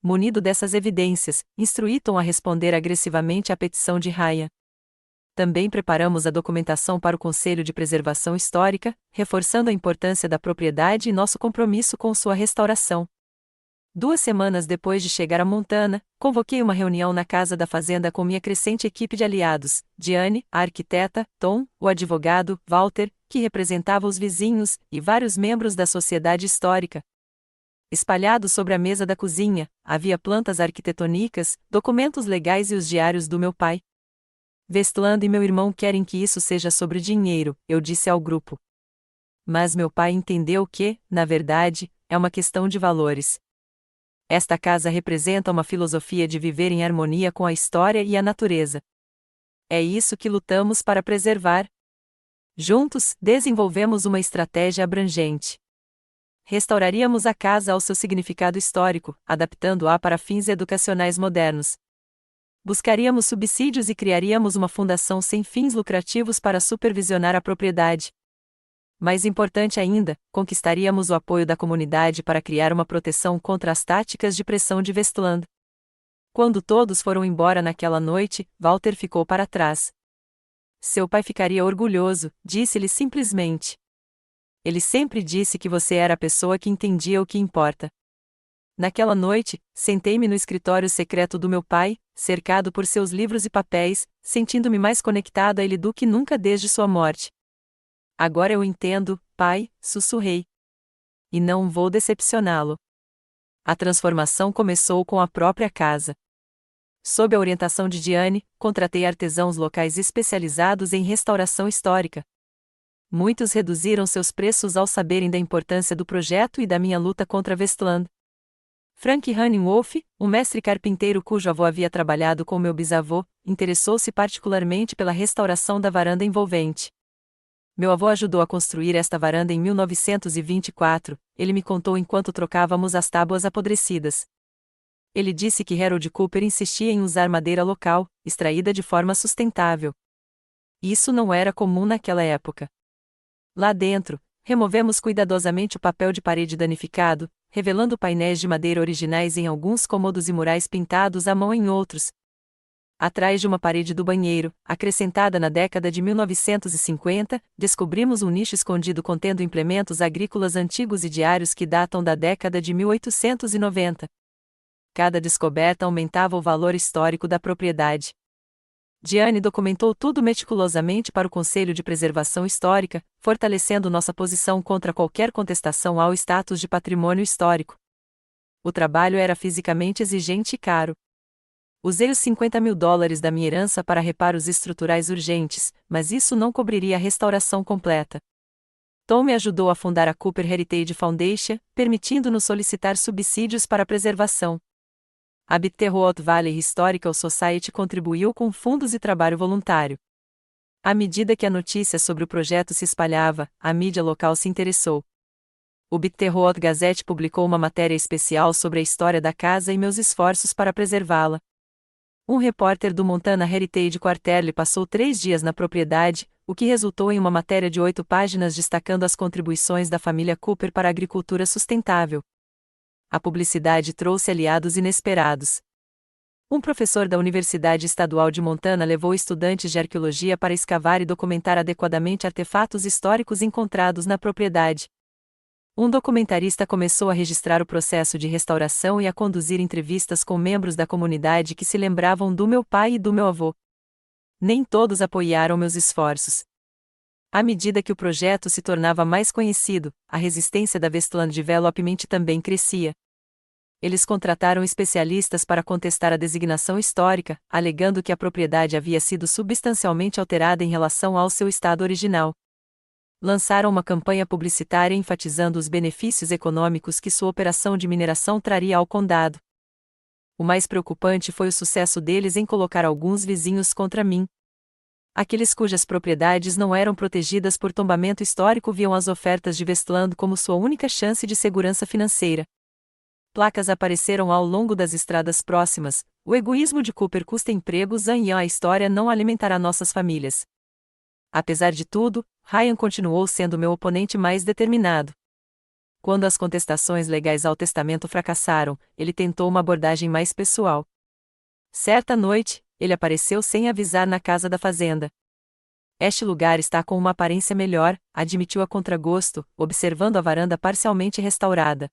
Munido dessas evidências, instruí Tom a responder agressivamente à petição de Ryan. Também preparamos a documentação para o Conselho de Preservação Histórica, reforçando a importância da propriedade e nosso compromisso com sua restauração. 2 semanas depois de chegar a Montana, convoquei uma reunião na casa da fazenda com minha crescente equipe de aliados, Diane, a arquiteta, Tom, o advogado, Walter, que representava os vizinhos, e vários membros da sociedade histórica. Espalhados sobre a mesa da cozinha, havia plantas arquitetônicas, documentos legais e os diários do meu pai. Westland e meu irmão querem que isso seja sobre dinheiro, eu disse ao grupo. Mas meu pai entendeu que, na verdade, é uma questão de valores. Esta casa representa uma filosofia de viver em harmonia com a história e a natureza. É isso que lutamos para preservar. Juntos, desenvolvemos uma estratégia abrangente. Restauraríamos a casa ao seu significado histórico, adaptando-a para fins educacionais modernos. Buscaríamos subsídios e criaríamos uma fundação sem fins lucrativos para supervisionar a propriedade. Mais importante ainda, conquistaríamos o apoio da comunidade para criar uma proteção contra as táticas de pressão de Westland. Quando todos foram embora naquela noite, Walter ficou para trás. Seu pai ficaria orgulhoso, disse-lhe simplesmente. Ele sempre disse que você era a pessoa que entendia o que importa. Naquela noite, sentei-me no escritório secreto do meu pai, cercado por seus livros e papéis, sentindo-me mais conectado a ele do que nunca desde sua morte. Agora eu entendo, pai, sussurrei. E não vou decepcioná-lo. A transformação começou com a própria casa. Sob a orientação de Diane, contratei artesãos locais especializados em restauração histórica. Muitos reduziram seus preços ao saberem da importância do projeto e da minha luta contra Westland. Frank Honeywolf, um mestre carpinteiro cujo avô havia trabalhado com meu bisavô, interessou-se particularmente pela restauração da varanda envolvente. Meu avô ajudou a construir esta varanda em 1924, ele me contou enquanto trocávamos as tábuas apodrecidas. Ele disse que Harold Cooper insistia em usar madeira local, extraída de forma sustentável. Isso não era comum naquela época. Lá dentro, removemos cuidadosamente o papel de parede danificado, revelando painéis de madeira originais em alguns cômodos e murais pintados à mão em outros. Atrás de uma parede do banheiro, acrescentada na década de 1950, descobrimos um nicho escondido contendo implementos agrícolas antigos e diários que datam da década de 1890. Cada descoberta aumentava o valor histórico da propriedade. Diane documentou tudo meticulosamente para o Conselho de Preservação Histórica, fortalecendo nossa posição contra qualquer contestação ao status de patrimônio histórico. O trabalho era fisicamente exigente e caro. Usei os $50.000 da minha herança para reparos estruturais urgentes, mas isso não cobriria a restauração completa. Tom me ajudou a fundar a Cooper Heritage Foundation, permitindo-nos solicitar subsídios para a preservação. A Bitterroot Valley Historical Society contribuiu com fundos e trabalho voluntário. À medida que a notícia sobre o projeto se espalhava, a mídia local se interessou. O Bitterroot Gazette publicou uma matéria especial sobre a história da casa e meus esforços para preservá-la. Um repórter do Montana Heritage Quarterly passou 3 dias na propriedade, o que resultou em uma matéria de 8 páginas destacando as contribuições da família Cooper para a agricultura sustentável. A publicidade trouxe aliados inesperados. Um professor da Universidade Estadual de Montana levou estudantes de arqueologia para escavar e documentar adequadamente artefatos históricos encontrados na propriedade. Um documentarista começou a registrar o processo de restauração e a conduzir entrevistas com membros da comunidade que se lembravam do meu pai e do meu avô. Nem todos apoiaram meus esforços. À medida que o projeto se tornava mais conhecido, a resistência da Westland Development também crescia. Eles contrataram especialistas para contestar a designação histórica, alegando que a propriedade havia sido substancialmente alterada em relação ao seu estado original. Lançaram uma campanha publicitária enfatizando os benefícios econômicos que sua operação de mineração traria ao condado. O mais preocupante foi o sucesso deles em colocar alguns vizinhos contra mim. Aqueles cujas propriedades não eram protegidas por tombamento histórico viam as ofertas de Westland como sua única chance de segurança financeira. Placas apareceram ao longo das estradas próximas: o egoísmo de Cooper custa empregos e a história não alimentará nossas famílias. Apesar de tudo, Ryan continuou sendo meu oponente mais determinado. Quando as contestações legais ao testamento fracassaram, ele tentou uma abordagem mais pessoal. Certa noite, ele apareceu sem avisar na casa da fazenda. Este lugar está com uma aparência melhor, admitiu a contragosto, observando a varanda parcialmente restaurada.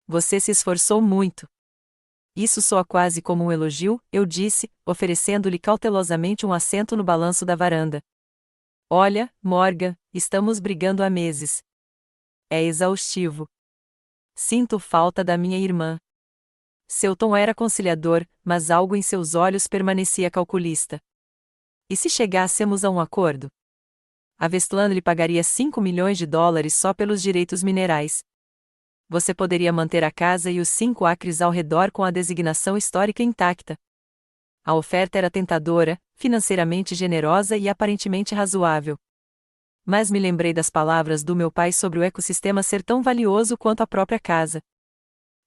Você se esforçou muito. Isso soa quase como um elogio, eu disse, oferecendo-lhe cautelosamente um assento no balanço da varanda. Olha, Morgan, estamos brigando há meses. É exaustivo. Sinto falta da minha irmã. Seu tom era conciliador, mas algo em seus olhos permanecia calculista. E se chegássemos a um acordo? A Westland lhe pagaria $5 milhões só pelos direitos minerais. Você poderia manter a casa e os 5 acres ao redor com a designação histórica intacta. A oferta era tentadora, financeiramente generosa e aparentemente razoável. Mas me lembrei das palavras do meu pai sobre o ecossistema ser tão valioso quanto a própria casa.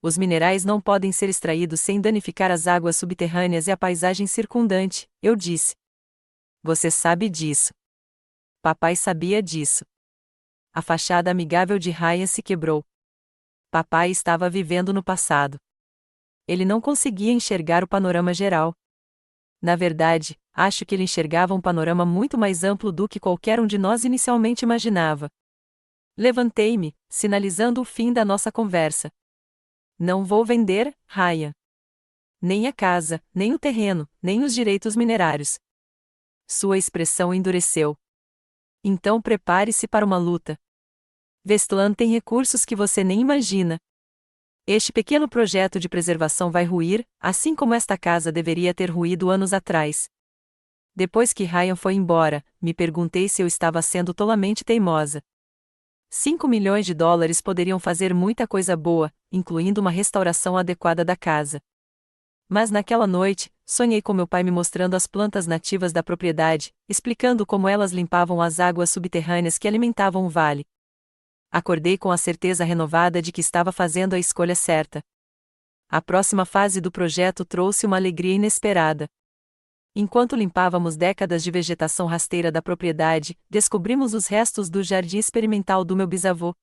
Os minerais não podem ser extraídos sem danificar as águas subterrâneas e a paisagem circundante, eu disse. Você sabe disso. Papai sabia disso. A fachada amigável de Ryan se quebrou. Papai estava vivendo no passado. Ele não conseguia enxergar o panorama geral. Na verdade, acho que ele enxergava um panorama muito mais amplo do que qualquer um de nós inicialmente imaginava. Levantei-me, sinalizando o fim da nossa conversa. Não vou vender, Ryan. Nem a casa, nem o terreno, nem os direitos minerários. Sua expressão endureceu. Então prepare-se para uma luta. Westland tem recursos que você nem imagina. Este pequeno projeto de preservação vai ruir, assim como esta casa deveria ter ruído anos atrás. Depois que Ryan foi embora, me perguntei se eu estava sendo tolamente teimosa. $5 milhões poderiam fazer muita coisa boa, incluindo uma restauração adequada da casa. Mas naquela noite, sonhei com meu pai me mostrando as plantas nativas da propriedade, explicando como elas limpavam as águas subterrâneas que alimentavam o vale. Acordei com a certeza renovada de que estava fazendo a escolha certa. A próxima fase do projeto trouxe uma alegria inesperada. Enquanto limpávamos décadas de vegetação rasteira da propriedade, descobrimos os restos do jardim experimental do meu bisavô.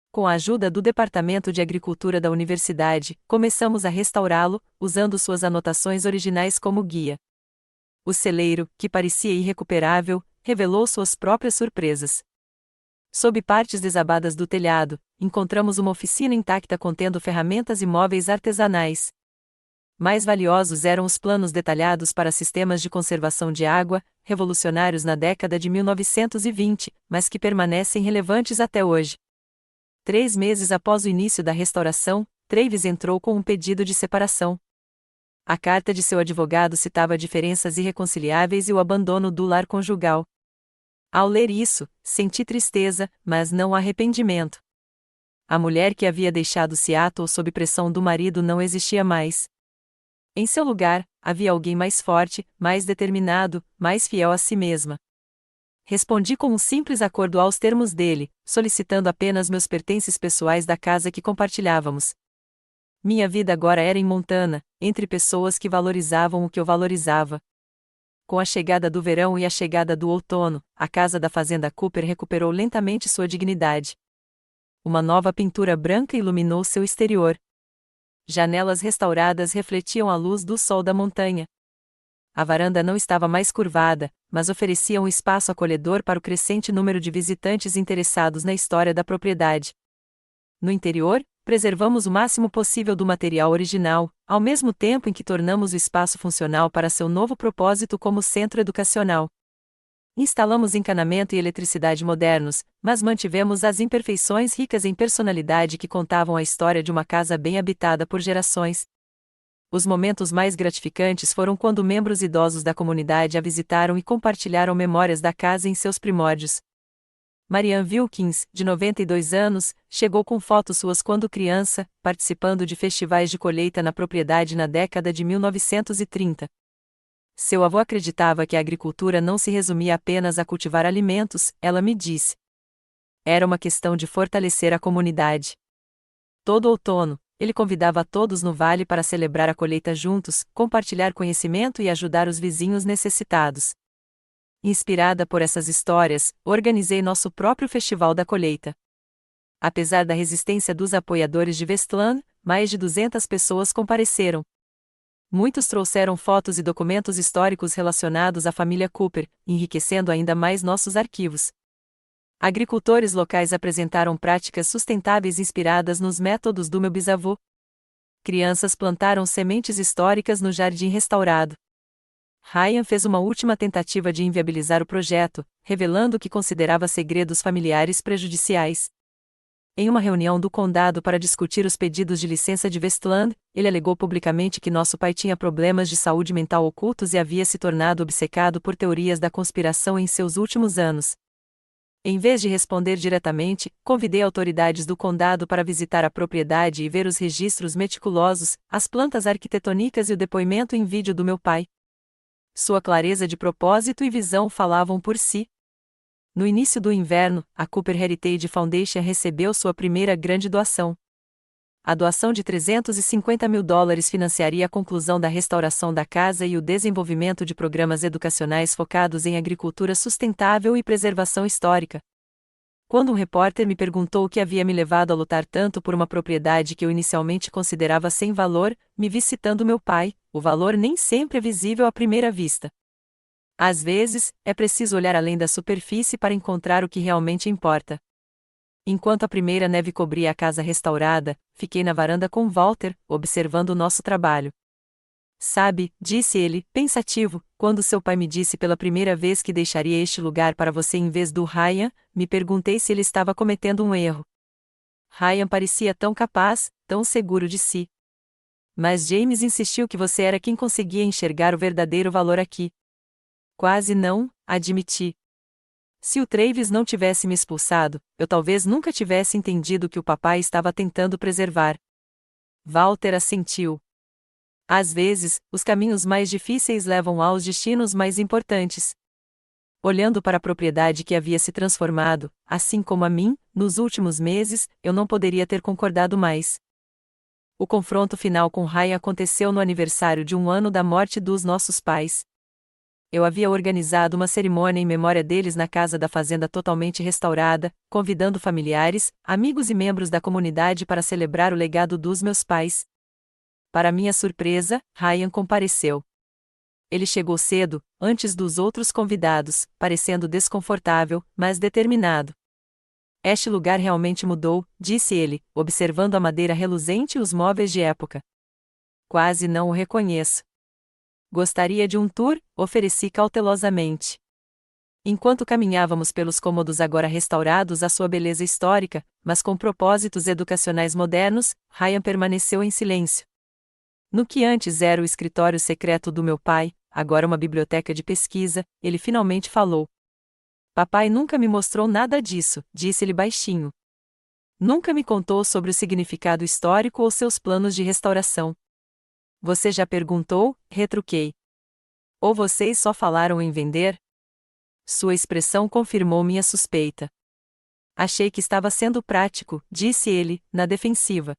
Com a ajuda do Departamento de Agricultura da Universidade, começamos a restaurá-lo, usando suas anotações originais como guia. O celeiro, que parecia irrecuperável, revelou suas próprias surpresas. Sob partes desabadas do telhado, encontramos uma oficina intacta contendo ferramentas e móveis artesanais. Mais valiosos eram os planos detalhados para sistemas de conservação de água, revolucionários na década de 1920, mas que permanecem relevantes até hoje. 3 meses após o início da restauração, Travis entrou com um pedido de separação. A carta de seu advogado citava diferenças irreconciliáveis e o abandono do lar conjugal. Ao ler isso, senti tristeza, mas não arrependimento. A mulher que havia deixado Seattle sob pressão do marido não existia mais. Em seu lugar, havia alguém mais forte, mais determinado, mais fiel a si mesma. Respondi com um simples acordo aos termos dele, solicitando apenas meus pertences pessoais da casa que compartilhávamos. Minha vida agora era em Montana, entre pessoas que valorizavam o que eu valorizava. Com a chegada do verão e a chegada do outono, a casa da fazenda Cooper recuperou lentamente sua dignidade. Uma nova pintura branca iluminou seu exterior. Janelas restauradas refletiam a luz do sol da montanha. A varanda não estava mais curvada, mas oferecia um espaço acolhedor para o crescente número de visitantes interessados na história da propriedade. No interior, preservamos o máximo possível do material original, ao mesmo tempo em que tornamos o espaço funcional para seu novo propósito como centro educacional. Instalamos encanamento e eletricidade modernos, mas mantivemos as imperfeições ricas em personalidade que contavam a história de uma casa bem habitada por gerações. Os momentos mais gratificantes foram quando membros idosos da comunidade a visitaram e compartilharam memórias da casa em seus primórdios. Marianne Wilkins, de 92 anos, chegou com fotos suas quando criança, participando de festivais de colheita na propriedade na década de 1930. Seu avô acreditava que a agricultura não se resumia apenas a cultivar alimentos, ela me disse. Era uma questão de fortalecer a comunidade. Todo outono, ele convidava todos no vale para celebrar a colheita juntos, compartilhar conhecimento e ajudar os vizinhos necessitados. Inspirada por essas histórias, organizei nosso próprio Festival da Colheita. Apesar da resistência dos apoiadores de Westland, mais de 200 pessoas compareceram. Muitos trouxeram fotos e documentos históricos relacionados à família Cooper, enriquecendo ainda mais nossos arquivos. Agricultores locais apresentaram práticas sustentáveis inspiradas nos métodos do meu bisavô. Crianças plantaram sementes históricas no jardim restaurado. Ryan fez uma última tentativa de inviabilizar o projeto, revelando que considerava segredos familiares prejudiciais. Em uma reunião do condado para discutir os pedidos de licença de Westland, ele alegou publicamente que nosso pai tinha problemas de saúde mental ocultos e havia se tornado obcecado por teorias da conspiração em seus últimos anos. Em vez de responder diretamente, convidei autoridades do condado para visitar a propriedade e ver os registros meticulosos, as plantas arquitetônicas e o depoimento em vídeo do meu pai. Sua clareza de propósito e visão falavam por si. No início do inverno, a Cooper Heritage Foundation recebeu sua primeira grande doação. A doação de $350 mil financiaria a conclusão da restauração da casa e o desenvolvimento de programas educacionais focados em agricultura sustentável e preservação histórica. Quando um repórter me perguntou o que havia me levado a lutar tanto por uma propriedade que eu inicialmente considerava sem valor, me vi citando meu pai: o valor nem sempre é visível à primeira vista. Às vezes, é preciso olhar além da superfície para encontrar o que realmente importa. Enquanto a primeira neve cobria a casa restaurada, fiquei na varanda com Walter, observando o nosso trabalho. Sabe, disse ele, pensativo, quando seu pai me disse pela primeira vez que deixaria este lugar para você em vez do Ryan, me perguntei se ele estava cometendo um erro. Ryan parecia tão capaz, tão seguro de si. Mas James insistiu que você era quem conseguia enxergar o verdadeiro valor aqui. Quase não, admiti. Se o Travis não tivesse me expulsado, eu talvez nunca tivesse entendido o que o papai estava tentando preservar. Walter assentiu. Às vezes, os caminhos mais difíceis levam aos destinos mais importantes. Olhando para a propriedade que havia se transformado, assim como a mim, nos últimos meses, eu não poderia ter concordado mais. O confronto final com Ryan aconteceu no aniversário de 1 ano da morte dos nossos pais. Eu havia organizado uma cerimônia em memória deles na casa da fazenda totalmente restaurada, convidando familiares, amigos e membros da comunidade para celebrar o legado dos meus pais. Para minha surpresa, Ryan compareceu. Ele chegou cedo, antes dos outros convidados, parecendo desconfortável, mas determinado. Este lugar realmente mudou, disse ele, observando a madeira reluzente e os móveis de época. Quase não o reconheço. Gostaria de um tour? Ofereci cautelosamente. Enquanto caminhávamos pelos cômodos agora restaurados à sua beleza histórica, mas com propósitos educacionais modernos, Ryan permaneceu em silêncio. No que antes era o escritório secreto do meu pai, agora uma biblioteca de pesquisa, ele finalmente falou. Papai nunca me mostrou nada disso, disse-ele baixinho. Nunca me contou sobre o significado histórico ou seus planos de restauração. Você já perguntou? Retruquei. Ou vocês só falaram em vender? Sua expressão confirmou minha suspeita. Achei que estava sendo prático, disse ele, na defensiva.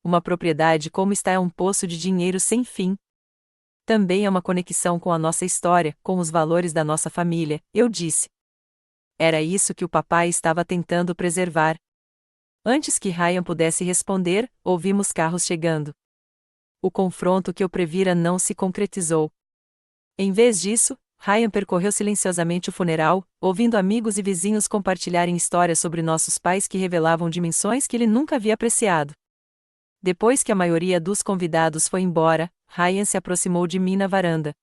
Uma propriedade como esta é um poço de dinheiro sem fim. Também é uma conexão com a nossa história, com os valores da nossa família, eu disse. Era isso que o papai estava tentando preservar. Antes que Ryan pudesse responder, ouvimos carros chegando. O confronto que eu previra não se concretizou. Em vez disso, Ryan percorreu silenciosamente o funeral, ouvindo amigos e vizinhos compartilharem histórias sobre nossos pais que revelavam dimensões que ele nunca havia apreciado. Depois que a maioria dos convidados foi embora, Ryan se aproximou de mim na varanda.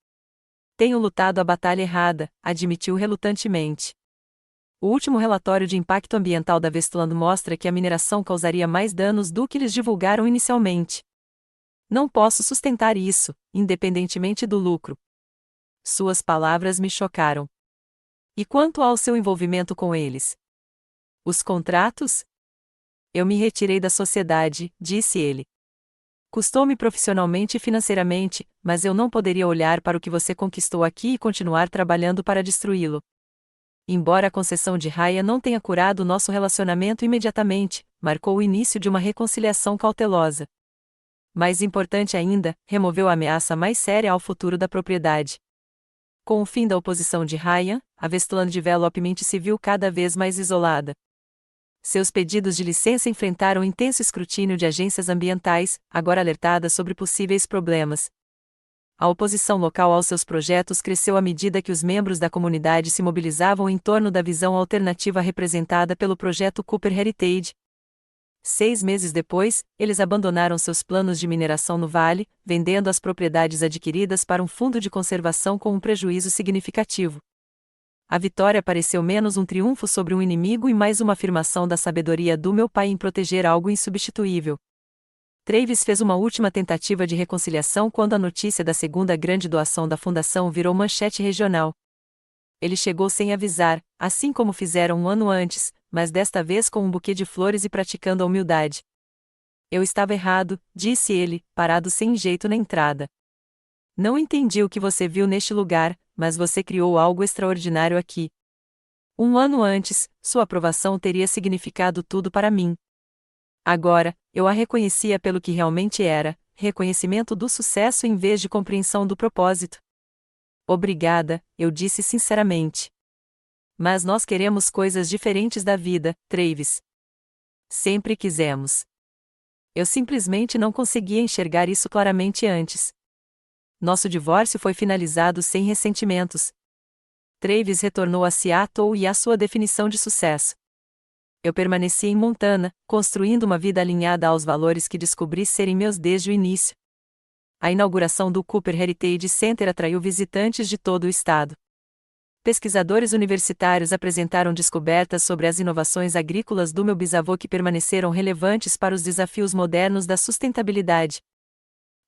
Tenho lutado a batalha errada, admitiu relutantemente. O último relatório de impacto ambiental da Westland mostra que a mineração causaria mais danos do que eles divulgaram inicialmente. Não posso sustentar isso, independentemente do lucro. Suas palavras me chocaram. E quanto ao seu envolvimento com eles? Os contratos? Eu me retirei da sociedade, disse ele. Custou-me profissionalmente e financeiramente, mas eu não poderia olhar para o que você conquistou aqui e continuar trabalhando para destruí-lo. Embora a concessão de Ryan não tenha curado nosso relacionamento imediatamente, marcou o início de uma reconciliação cautelosa. Mais importante ainda, removeu a ameaça mais séria ao futuro da propriedade. Com o fim da oposição de Ryan, a Westland Development se viu cada vez mais isolada. Seus pedidos de licença enfrentaram intenso escrutínio de agências ambientais, agora alertadas sobre possíveis problemas. A oposição local aos seus projetos cresceu à medida que os membros da comunidade se mobilizavam em torno da visão alternativa representada pelo projeto Cooper Heritage. 6 meses depois, eles abandonaram seus planos de mineração no vale, vendendo as propriedades adquiridas para um fundo de conservação com um prejuízo significativo. A vitória pareceu menos um triunfo sobre um inimigo e mais uma afirmação da sabedoria do meu pai em proteger algo insubstituível. Travis fez uma última tentativa de reconciliação quando a notícia da segunda grande doação da fundação virou manchete regional. Ele chegou sem avisar, assim como fizeram um ano antes, mas desta vez com um buquê de flores e praticando a humildade. Eu estava errado, disse ele, parado sem jeito na entrada. Não entendi o que você viu neste lugar, mas você criou algo extraordinário aqui. Um ano antes, sua aprovação teria significado tudo para mim. Agora, eu a reconhecia pelo que realmente era, reconhecimento do sucesso em vez de compreensão do propósito. Obrigada, eu disse sinceramente. Mas nós queremos coisas diferentes da vida, Travis. Sempre quisemos. Eu simplesmente não conseguia enxergar isso claramente antes. Nosso divórcio foi finalizado sem ressentimentos. Travis retornou a Seattle e à sua definição de sucesso. Eu permaneci em Montana, construindo uma vida alinhada aos valores que descobri serem meus desde o início. A inauguração do Cooper Heritage Center atraiu visitantes de todo o estado. Pesquisadores universitários apresentaram descobertas sobre as inovações agrícolas do meu bisavô que permaneceram relevantes para os desafios modernos da sustentabilidade.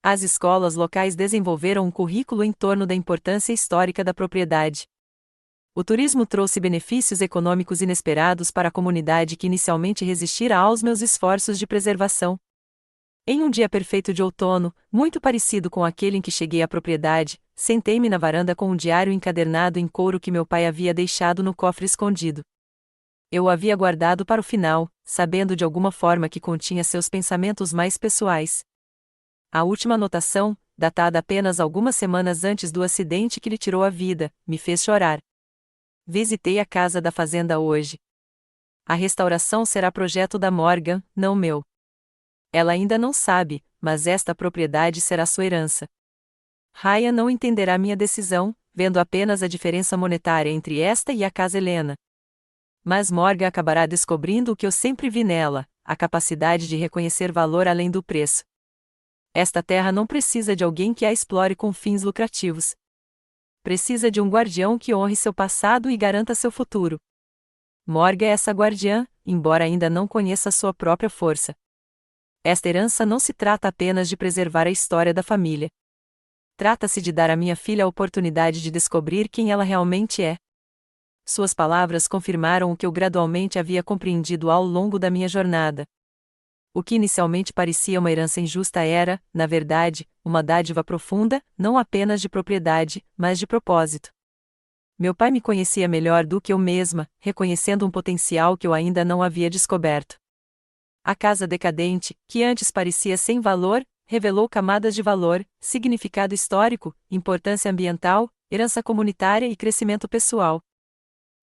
As escolas locais desenvolveram um currículo em torno da importância histórica da propriedade. O turismo trouxe benefícios econômicos inesperados para a comunidade que inicialmente resistira aos meus esforços de preservação. Em um dia perfeito de outono, muito parecido com aquele em que cheguei à propriedade, sentei-me na varanda com um diário encadernado em couro que meu pai havia deixado no cofre escondido. Eu o havia guardado para o final, sabendo de alguma forma que continha seus pensamentos mais pessoais. A última anotação, datada apenas algumas semanas antes do acidente que lhe tirou a vida, me fez chorar. Visitei a casa da fazenda hoje. A restauração será projeto da Morgan, não meu. Ela ainda não sabe, mas esta propriedade será sua herança. Ryan não entenderá minha decisão, vendo apenas a diferença monetária entre esta e a casa Helena. Mas Morgan acabará descobrindo o que eu sempre vi nela, a capacidade de reconhecer valor além do preço. Esta terra não precisa de alguém que a explore com fins lucrativos. Precisa de um guardião que honre seu passado e garanta seu futuro. Morgan é essa guardiã, embora ainda não conheça sua própria força. Esta herança não se trata apenas de preservar a história da família. Trata-se de dar à minha filha a oportunidade de descobrir quem ela realmente é. Suas palavras confirmaram o que eu gradualmente havia compreendido ao longo da minha jornada. O que inicialmente parecia uma herança injusta era, na verdade, uma dádiva profunda, não apenas de propriedade, mas de propósito. Meu pai me conhecia melhor do que eu mesma, reconhecendo um potencial que eu ainda não havia descoberto. A casa decadente, que antes parecia sem valor, revelou camadas de valor, significado histórico, importância ambiental, herança comunitária e crescimento pessoal.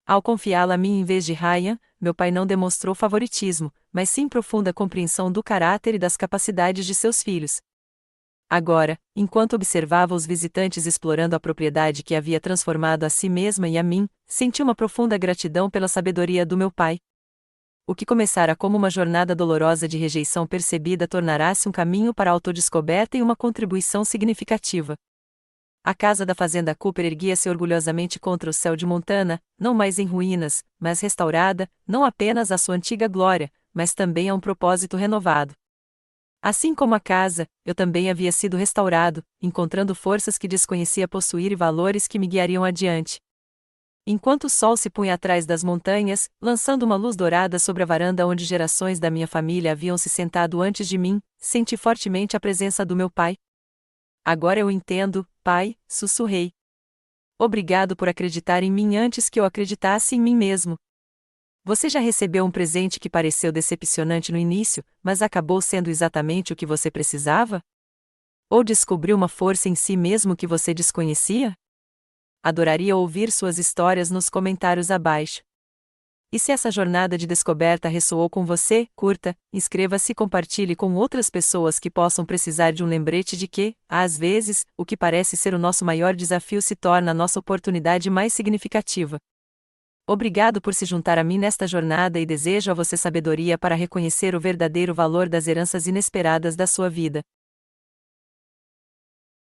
Ao confiá-la a mim em vez de Ryan, meu pai não demonstrou favoritismo, mas sim profunda compreensão do caráter e das capacidades de seus filhos. Agora, enquanto observava os visitantes explorando a propriedade que havia transformado a si mesma e a mim, senti uma profunda gratidão pela sabedoria do meu pai. O que começara como uma jornada dolorosa de rejeição percebida tornará-se um caminho para a autodescoberta e uma contribuição significativa. A casa da fazenda Cooper erguia-se orgulhosamente contra o céu de Montana, não mais em ruínas, mas restaurada, não apenas à sua antiga glória, mas também a um propósito renovado. Assim como a casa, eu também havia sido restaurado, encontrando forças que desconhecia possuir e valores que me guiariam adiante. Enquanto o sol se punha atrás das montanhas, lançando uma luz dourada sobre a varanda onde gerações da minha família haviam se sentado antes de mim, senti fortemente a presença do meu pai. Agora eu entendo, pai, sussurrei. Obrigado por acreditar em mim antes que eu acreditasse em mim mesmo. Você já recebeu um presente que pareceu decepcionante no início, mas acabou sendo exatamente o que você precisava? Ou descobriu uma força em si mesmo que você desconhecia? Adoraria ouvir suas histórias nos comentários abaixo. E se essa jornada de descoberta ressoou com você, curta, inscreva-se e compartilhe com outras pessoas que possam precisar de um lembrete de que, às vezes, o que parece ser o nosso maior desafio se torna a nossa oportunidade mais significativa. Obrigado por se juntar a mim nesta jornada e desejo a você sabedoria para reconhecer o verdadeiro valor das heranças inesperadas da sua vida.